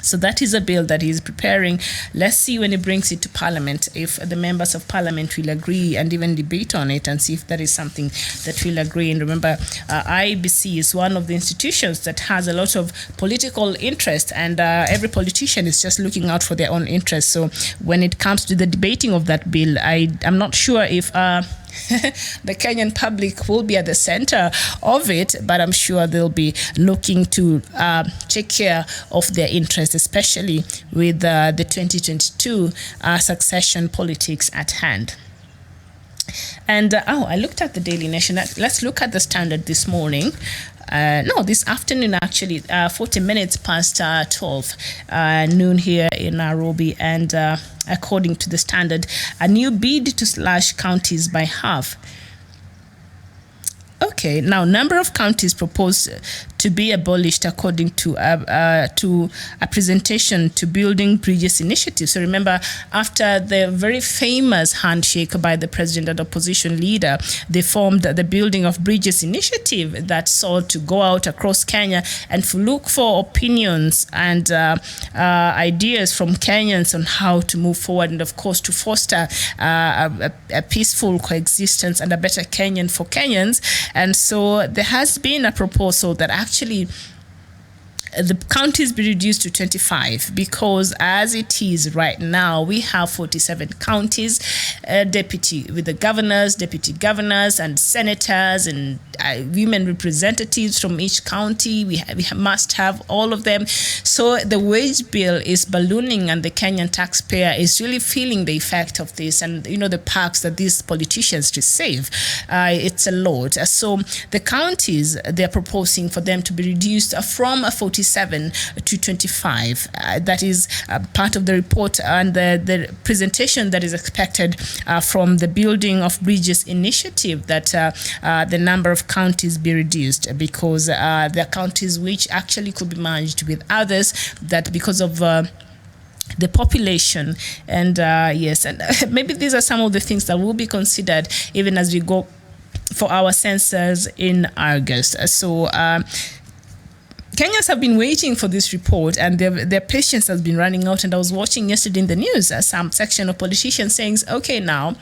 So that is a bill that he's preparing. Let's see when he brings it to Parliament if the members of Parliament will agree and even debate on it and see if that is something that will agree. And remember, IBC is one of the institutions that has a lot of political interest, and every politician is just looking out for their own interests. So when it comes to the debating of that bill, I'm not sure if the Kenyan public will be at the center of it, but I'm sure they'll be looking to take care of their interests, especially with the 2022 succession politics at hand. And I looked at the Daily Nation. Let's look at the Standard this morning. This afternoon, actually, 40 minutes past 12 noon here in Nairobi. And according to the Standard, a new bid to slash counties by half. Okay, now number of counties proposed to be abolished according to a presentation to Building Bridges Initiative. So remember, after the very famous handshake by the president and opposition leader, they formed the Building of Bridges Initiative that sought to go out across Kenya and to look for opinions and ideas from Kenyans on how to move forward, and of course to foster a peaceful coexistence and a better Kenyan for Kenyans. And so there has been a proposal that actually the counties be reduced to 25, because as it is right now, we have 47 counties, with the governors, deputy governors, and senators, and women representatives from each county. We must have all of them. So the wage bill is ballooning, and the Kenyan taxpayer is really feeling the effect of this, and the perks that these politicians receive. It's a lot. So the counties, they're proposing for them to be reduced from 47 to 25. That is part of the report and the presentation that is expected from the Building of Bridges Initiative, that the number of counties be reduced, because there are counties which actually could be merged with others that because of the population. And yes, and maybe these are some of the things that will be considered even as we go for our census in August. So Kenyans have been waiting for this report, and their patience has been running out. And I was watching yesterday in the news some section of politicians saying, okay, now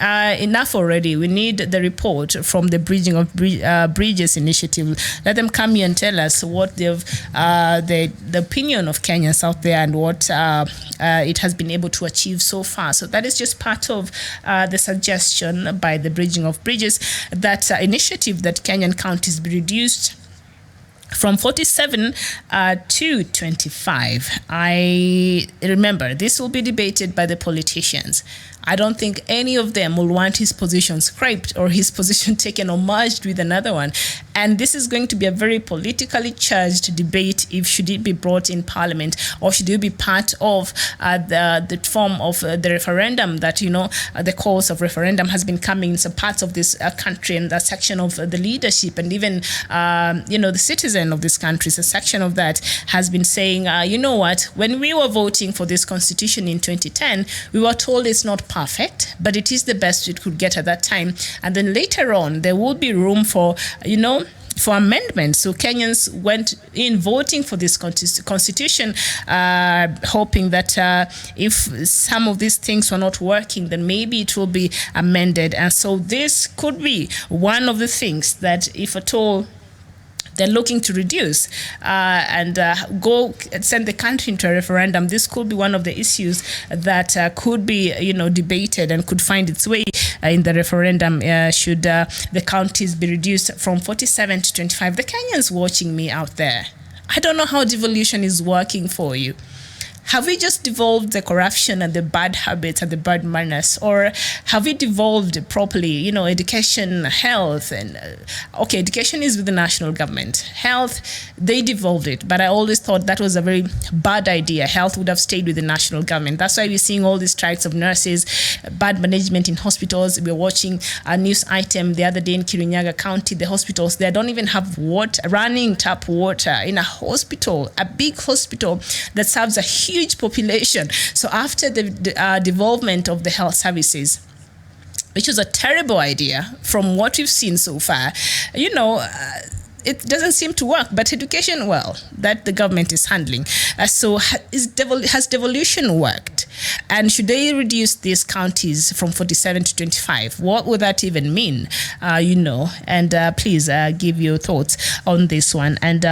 enough already. We need the report from the Bridging of Bridges Initiative. Let them come here and tell us what the opinion of Kenyans out there and what it has been able to achieve so far. So that is just part of the suggestion by the Bridging of Bridges, that initiative that Kenyan counties be reduced from 47 to 25. I remember this will be debated by the politicians. I don't think any of them will want his position scraped or his position taken or merged with another one. And this is going to be a very politically charged debate. If should it be brought in Parliament, or should it be part of the form of the referendum that, the cause of referendum has been coming. So parts of this country and a section of the leadership and even, the citizen of this country, so a section of that has been saying, you know what, when we were voting for this constitution in 2010, we were told it's not perfect, but it is the best it could get at that time. And then later on, there will be room for, for amendments. So Kenyans went in voting for this constitution, hoping that if some of these things were not working, then maybe it will be amended. And so this could be one of the things that, if at all they're looking to reduce and go and send the country into a referendum, this could be one of the issues that could be, debated and could find its way in the referendum. Should the counties be reduced from 47 to 25? The Kenyans watching me out there, I don't know how devolution is working for you. have we just devolved the corruption and the bad habits and the bad manners, or have we devolved properly? Education, health, and okay, education is with the national government. Health, they devolved it, but I always thought that was a very bad idea. Health would have stayed with the national government. That's why we're seeing all these strikes of nurses, bad management in hospitals. We're watching a news item the other day in Kirinyaga County. The hospitals, they don't even have running tap water in a hospital, a big hospital that serves a huge population. So after the devolvement of the health services, which was a terrible idea from what we've seen so far, it doesn't seem to work. But education, well, that the government is handling. So has devolution worked? And should they reduce these counties from 47 to 25? What would that even mean? And please give your thoughts on this one. And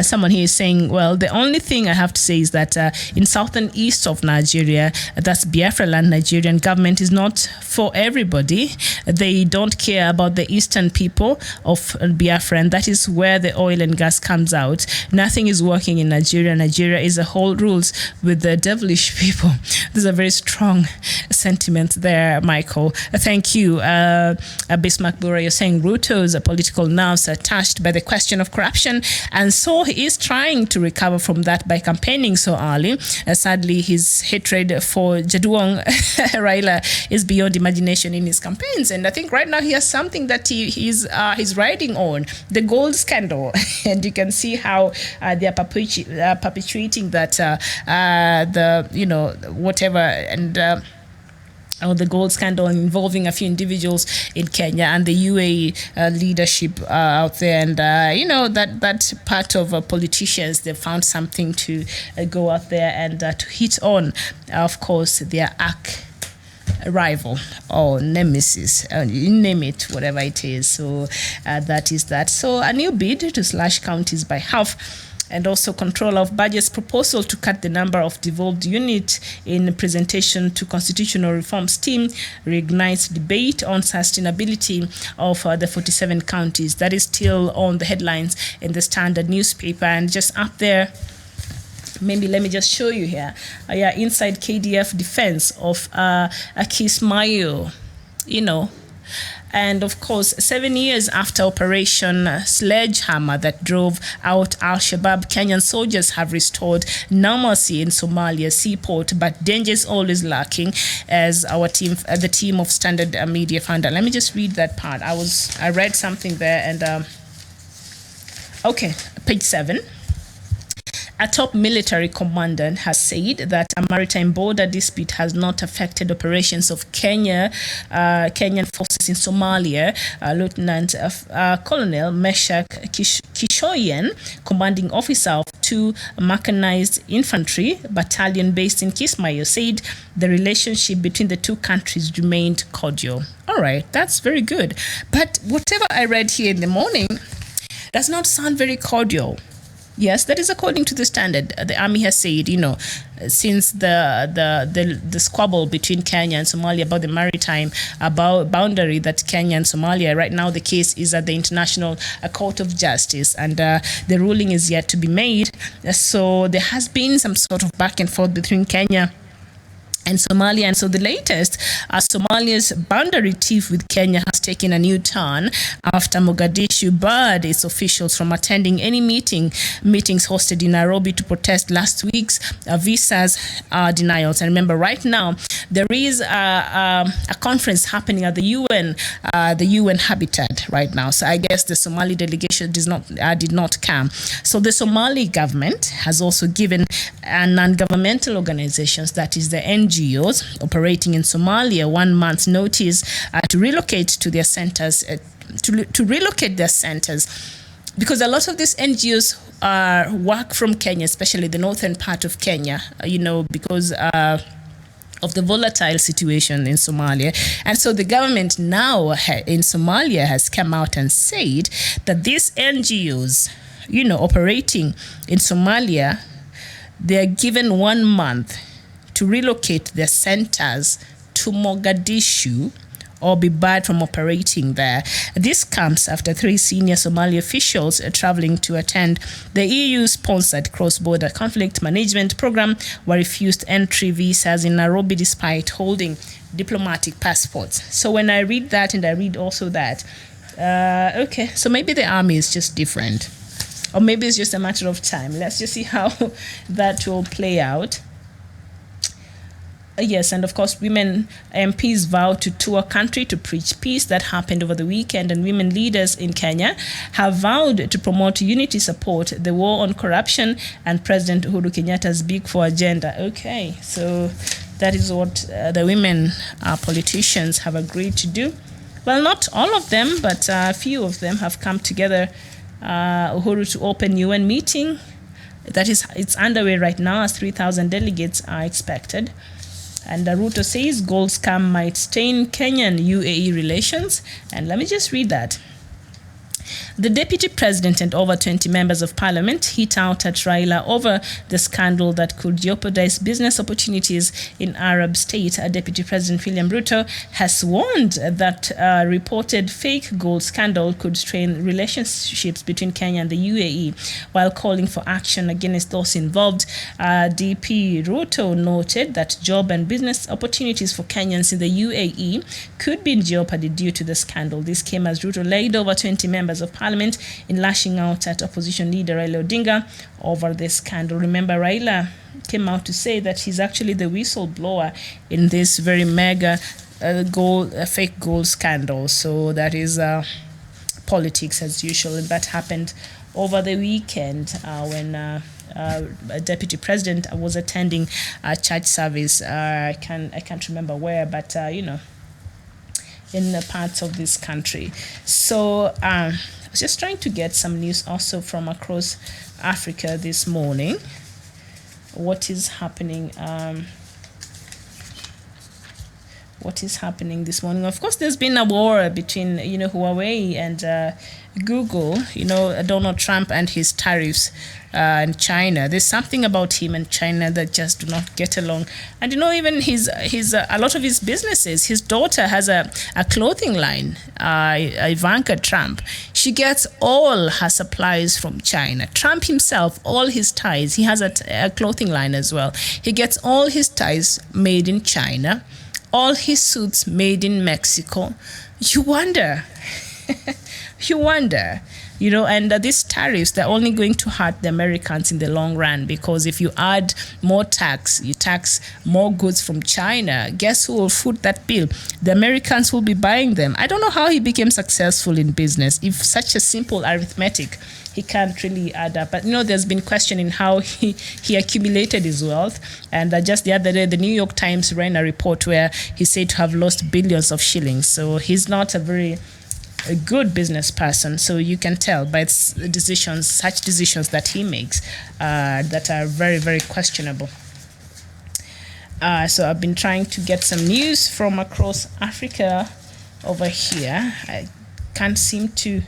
someone here is saying, well, the only thing I have to say is that in southern east of Nigeria, that's Biafra land, Nigerian government is not for everybody. They don't care about the eastern people of Biafra, and that is where the oil and gas comes out. Nothing is working in Nigeria. Nigeria is a whole rules with the devilish people. There's a very strong sentiment there, Michael. Thank you. Bismarck Bura, you're saying Ruto's political nerves are touched by the question of corruption, and so he is trying to recover from that by campaigning so early. Sadly, his hatred for Jaduong Raila is beyond imagination in his campaigns, and I think right now he has something that he's riding on, the gold scandal. And you can see how they are perpetuating that whatever, and the gold scandal involving a few individuals in Kenya and the UAE leadership out there. And, that part of politicians, they found something to go out there and to hit on, of course, their rival or nemesis, you name it, whatever it is. So that is that. So a new bid to slash counties by half, and also control of budget's proposal to cut the number of devolved units in presentation to constitutional reforms team reignites debate on sustainability of the 47 counties. That is still on the headlines in the Standard newspaper. And just up there, maybe let me just show you here. Inside KDF defense of Kismayo, And of course, 7 years after Operation Sledgehammer that drove out Al-Shabaab, Kenyan soldiers have restored normalcy in Somalia's seaport, but danger is always lurking, as the team of Standard Media found out. Let me just read that part. I read something there, and okay, page 7. A top military commander has said that a maritime border dispute has not affected operations of Kenyan forces in Somalia. Lieutenant Colonel Meshak Kishoyen, commanding officer of 2 mechanized infantry battalion based in Kismayo, said the relationship between the two countries remained cordial. All right, that's very good. But whatever I read here in the morning does not sound very cordial. Yes, that is according to the Standard. The army has said, since the squabble between Kenya and Somalia about the maritime boundary that Kenya and Somalia, right now the case is at the International Court of Justice, and the ruling is yet to be made. So there has been some sort of back and forth between Kenya and Somalia. And so the latest, Somalia's boundary tiff with Kenya has taken a new turn after Mogadishu barred its officials from attending any meetings hosted in Nairobi to protest last week's visas denials. And remember, right now there is a conference happening at the UN Habitat right now. So I guess the Somali delegation did not come. So the Somali government has also given non-governmental organizations, that is the NGOs operating in Somalia, 1 month's notice to relocate to their centers, to relocate their centers, because a lot of these NGOs work from Kenya, especially the northern part of Kenya, because of the volatile situation in Somalia. And so the government now in Somalia has come out and said that these NGOs, operating in Somalia, they are given 1 month to relocate their centers to Mogadishu or be barred from operating there. This comes after 3 senior Somali officials traveling to attend the EU-sponsored cross-border conflict management program were refused entry visas in Nairobi despite holding diplomatic passports. So when I read that and I read also that, okay, so maybe the army is just different. Or maybe it's just a matter of time. Let's just see how that will play out. Yes, and of course, women MPs vowed to tour country to preach peace. That happened over the weekend, and women leaders in Kenya have vowed to promote unity, support the war on corruption, and President Uhuru Kenyatta's Big Four agenda. Okay, so that is what the women politicians have agreed to do. Well, not all of them, but a few of them have come together. Uhuru to open UN meeting. That is, it's underway right now as 3,000 delegates are expected. And Ruto says gold scam might stain Kenyan-UAE relations. And let me just read that. The deputy president and over 20 members of parliament hit out at Raila over the scandal that could jeopardize business opportunities in Arab state. Deputy President William Ruto has warned that reported fake gold scandal could strain relationships between Kenya and the UAE, while calling for action against those involved. DP Ruto noted that job and business opportunities for Kenyans in the UAE could be in jeopardy due to the scandal. This came as Ruto laid over 20 members of parliament in lashing out at opposition leader Raila Odinga over this scandal. Remember, Raila came out to say that he's actually the whistleblower in this very mega fake gold scandal. So that is politics as usual, and that happened over the weekend when a deputy president was attending a church service. I can't remember where, but in the parts of this country. So I was just trying to get some news also from across Africa this morning. What is happening? What is happening this morning? Of course, there's been a war between Huawei and Google. Donald Trump and his tariffs and China. There's something about him and China that just do not get along. And even his a lot of his businesses. His daughter has a clothing line, Ivanka Trump. She gets all her supplies from China. Trump himself, all his ties. He has a clothing line as well. He gets all his ties made in China. All his suits made in Mexico. You wonder. And these tariffs, they're only going to hurt the Americans in the long run, because if you add more tax, you tax more goods from China, guess who will foot that bill? The Americans will be buying them. I don't know how he became successful in business. If such a simple arithmetic, he can't really add up. But there's been questioning how he accumulated his wealth. And just the other day, the New York Times ran a report where he's said to have lost billions of shillings. So he's not a good business person. So you can tell by such decisions that he makes that are very, very questionable. So I've been trying to get some news from across Africa over here. I can't seem to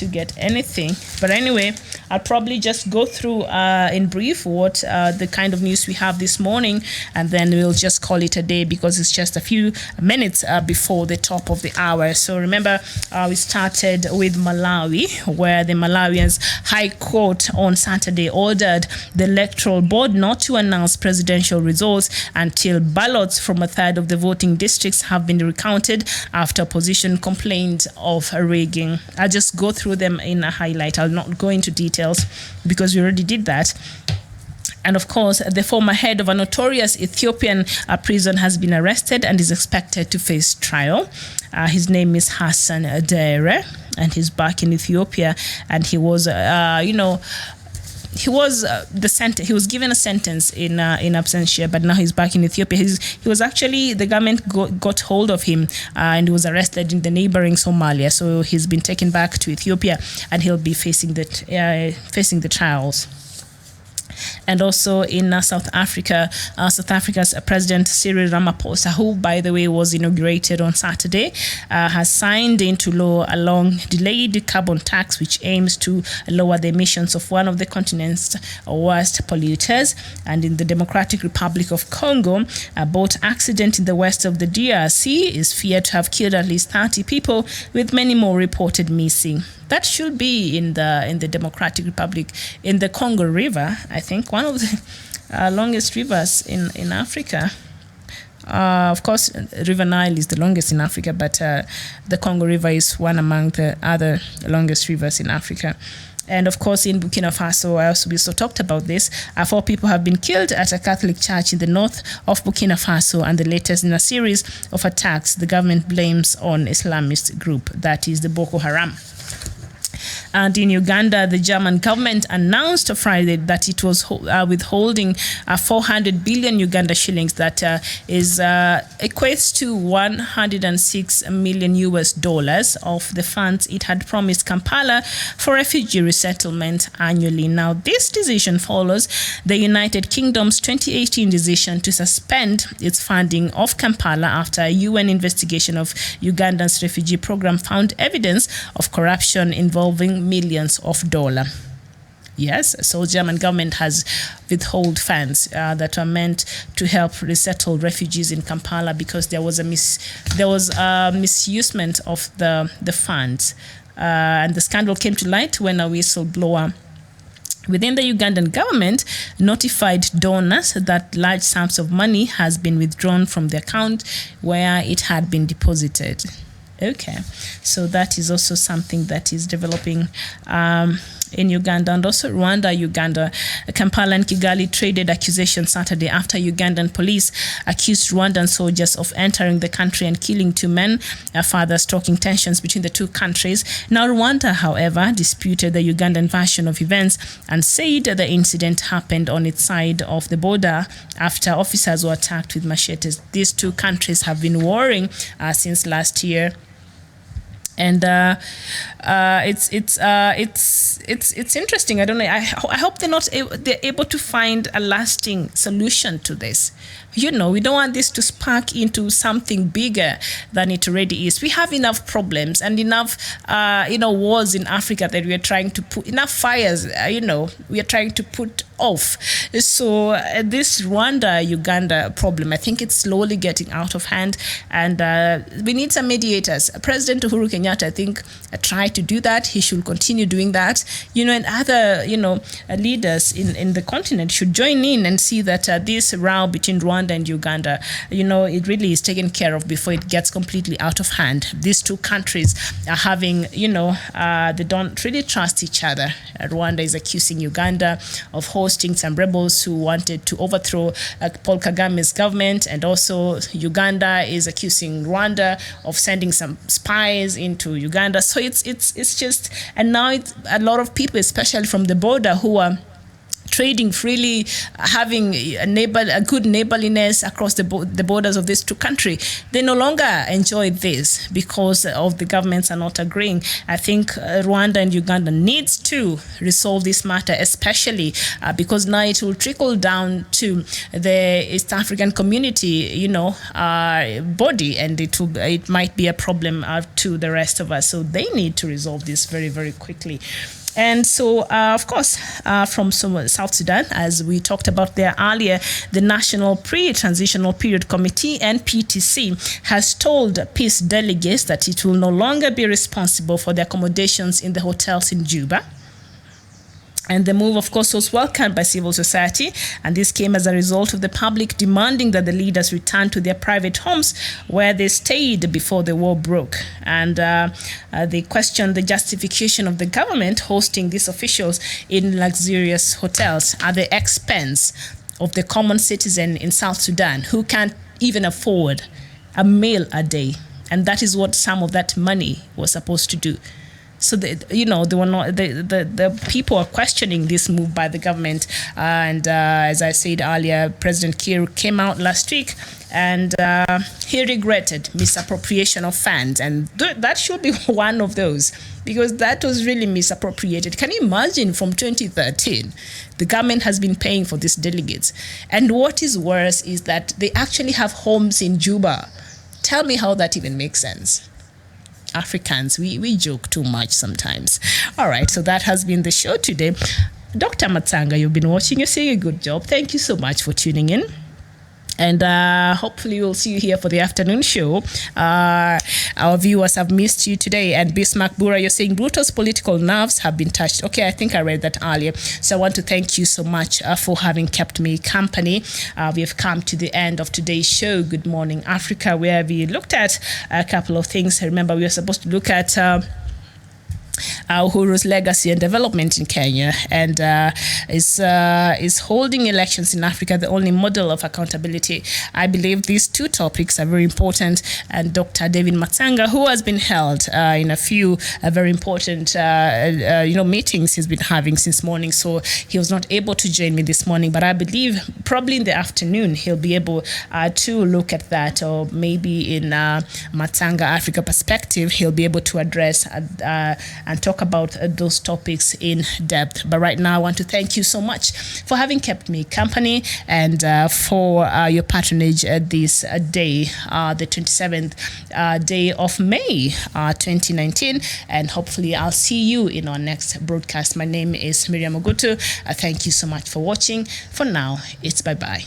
get anything, but anyway, I'll probably just go through in brief what the kind of news we have this morning, and then we'll just call it a day because it's just a few minutes before the top of the hour. So remember, we started with Malawi, where the Malawians High Court on Saturday ordered the Electoral Board not to announce presidential results until ballots from a third of the voting districts have been recounted after opposition complained of rigging. I'll just go through them in a highlight. I'll not go into details because we already did that. And of course, the former head of a notorious Ethiopian prison has been arrested and is expected to face trial. His name is Hassan Dere, and he's back in Ethiopia. And he was, he was given a sentence in absentia, but now he's back in Ethiopia. He was actually, the government got hold of him and he was arrested in the neighboring Somalia. So he's been taken back to Ethiopia and he'll be facing the trials. And also in South Africa, South Africa's President Cyril Ramaphosa, who, by the way, was inaugurated on Saturday, has signed into law a long-delayed carbon tax, which aims to lower the emissions of one of the continent's worst polluters. And in the Democratic Republic of Congo, a boat accident in the west of the DRC is feared to have killed at least 30 people, with many more reported missing. That should be in the Democratic Republic, in the Congo River, I think, one of the longest rivers in Africa. Of course, River Nile is the longest in Africa, but the Congo River is one among the other longest rivers in Africa. And of course, in Burkina Faso, we also talked about this. 4 people have been killed at a Catholic church in the north of Burkina Faso, and the latest in a series of attacks the government blames on Islamist group, that is the Boko Haram. And in Uganda, the German government announced Friday that it was withholding 400 billion Uganda shillings, that equates to $106 million of the funds it had promised Kampala for refugee resettlement annually. Now, this decision follows the United Kingdom's 2018 decision to suspend its funding of Kampala after a UN investigation of Uganda's refugee program found evidence of corruption involving millions of dollars. Yes, so German government has withheld funds that are meant to help resettle refugees in Kampala because there was misusement of the funds, and the scandal came to light when a whistleblower within the Ugandan government notified donors that large sums of money has been withdrawn from the account where it had been deposited. Okay, so that is also something that is developing in Uganda. And also Uganda, Kampala and Kigali traded accusations Saturday after Ugandan police accused Rwandan soldiers of entering the country and killing 2 men, further stoking tensions between the 2 countries. Now, Rwanda, however, disputed the Ugandan version of events and said the incident happened on its side of the border after officers were attacked with machetes. These 2 countries have been warring since last year. And it's interesting. I don't know. I hope they're able to find a lasting solution to this. You know, we don't want this to spark into something bigger than it already is. We have enough problems and enough, wars in Africa that we are trying to put, enough fires, we are trying to put off. So this Rwanda-Uganda problem, I think it's slowly getting out of hand, and we need some mediators. President Uhuru Kenyatta, I think, tried to do that. He should continue doing that. And other, leaders in the continent should join in and see that this row between Rwanda and Uganda, it really is taken care of before it gets completely out of hand. These 2 countries are having, they don't really trust each other. Rwanda is accusing Uganda of hosting some rebels who wanted to overthrow Paul Kagame's government, and also Uganda is accusing Rwanda of sending some spies into Uganda. So it's just, and now it's a lot of people, especially from the border, who are trading freely, having a good neighborliness across the borders of these 2 countries. They no longer enjoy this because of the governments are not agreeing. I think Rwanda and Uganda needs to resolve this matter, especially because now it will trickle down to the East African community, body, and it might be a problem to the rest of us. So they need to resolve this very, very quickly. And so, of course, from South Sudan, as we talked about there earlier, the National Pre-Transitional Period Committee, NPTC, has told peace delegates that it will no longer be responsible for the accommodations in the hotels in Juba. And the move, of course, was welcomed by civil society, and this came as a result of the public demanding that the leaders return to their private homes where they stayed before the war broke. And they questioned the justification of the government hosting these officials in luxurious hotels at the expense of the common citizen in South Sudan who can't even afford a meal a day. And that is what some of that money was supposed to do. So they were not. The people are questioning this move by the government. And as I said earlier, President Kiir came out last week and he regretted misappropriation of funds, and that should be one of those, because that was really misappropriated. Can you imagine, from 2013, the government has been paying for these delegates, and what is worse is that they actually have homes in Juba. Tell me how that even makes sense. Africans, we joke too much sometimes. All right, so that has been the show today. Dr. Matsanga, you've been watching. You're saying a good job. Thank you so much for tuning in. And hopefully we'll see you here for the afternoon show. Our viewers have missed you today. And Bismarck Bura, you're saying Bruto's political nerves have been touched. Okay, I think I read that earlier. So I want to thank you so much for having kept me company. We have come to the end of today's show, Good Morning Africa, where we looked at a couple of things. Remember, we were supposed to look at Uhuru's legacy and development in Kenya, and is holding elections in Africa the only model of accountability. I believe these two topics are very important, and Dr. David Matsanga, who has been held in a few very important meetings he's been having since morning, so he was not able to join me this morning, but I believe probably in the afternoon he'll be able to look at that, or maybe in Matsanga Africa perspective he'll be able to address and talk about those topics in depth. But right now I want to thank you so much for having kept me company, and for your patronage this day, the 27th day of May 2019, and hopefully I'll see you in our next broadcast. My name is Miriam Ogutu. Thank you so much for watching. For now, it's bye-bye.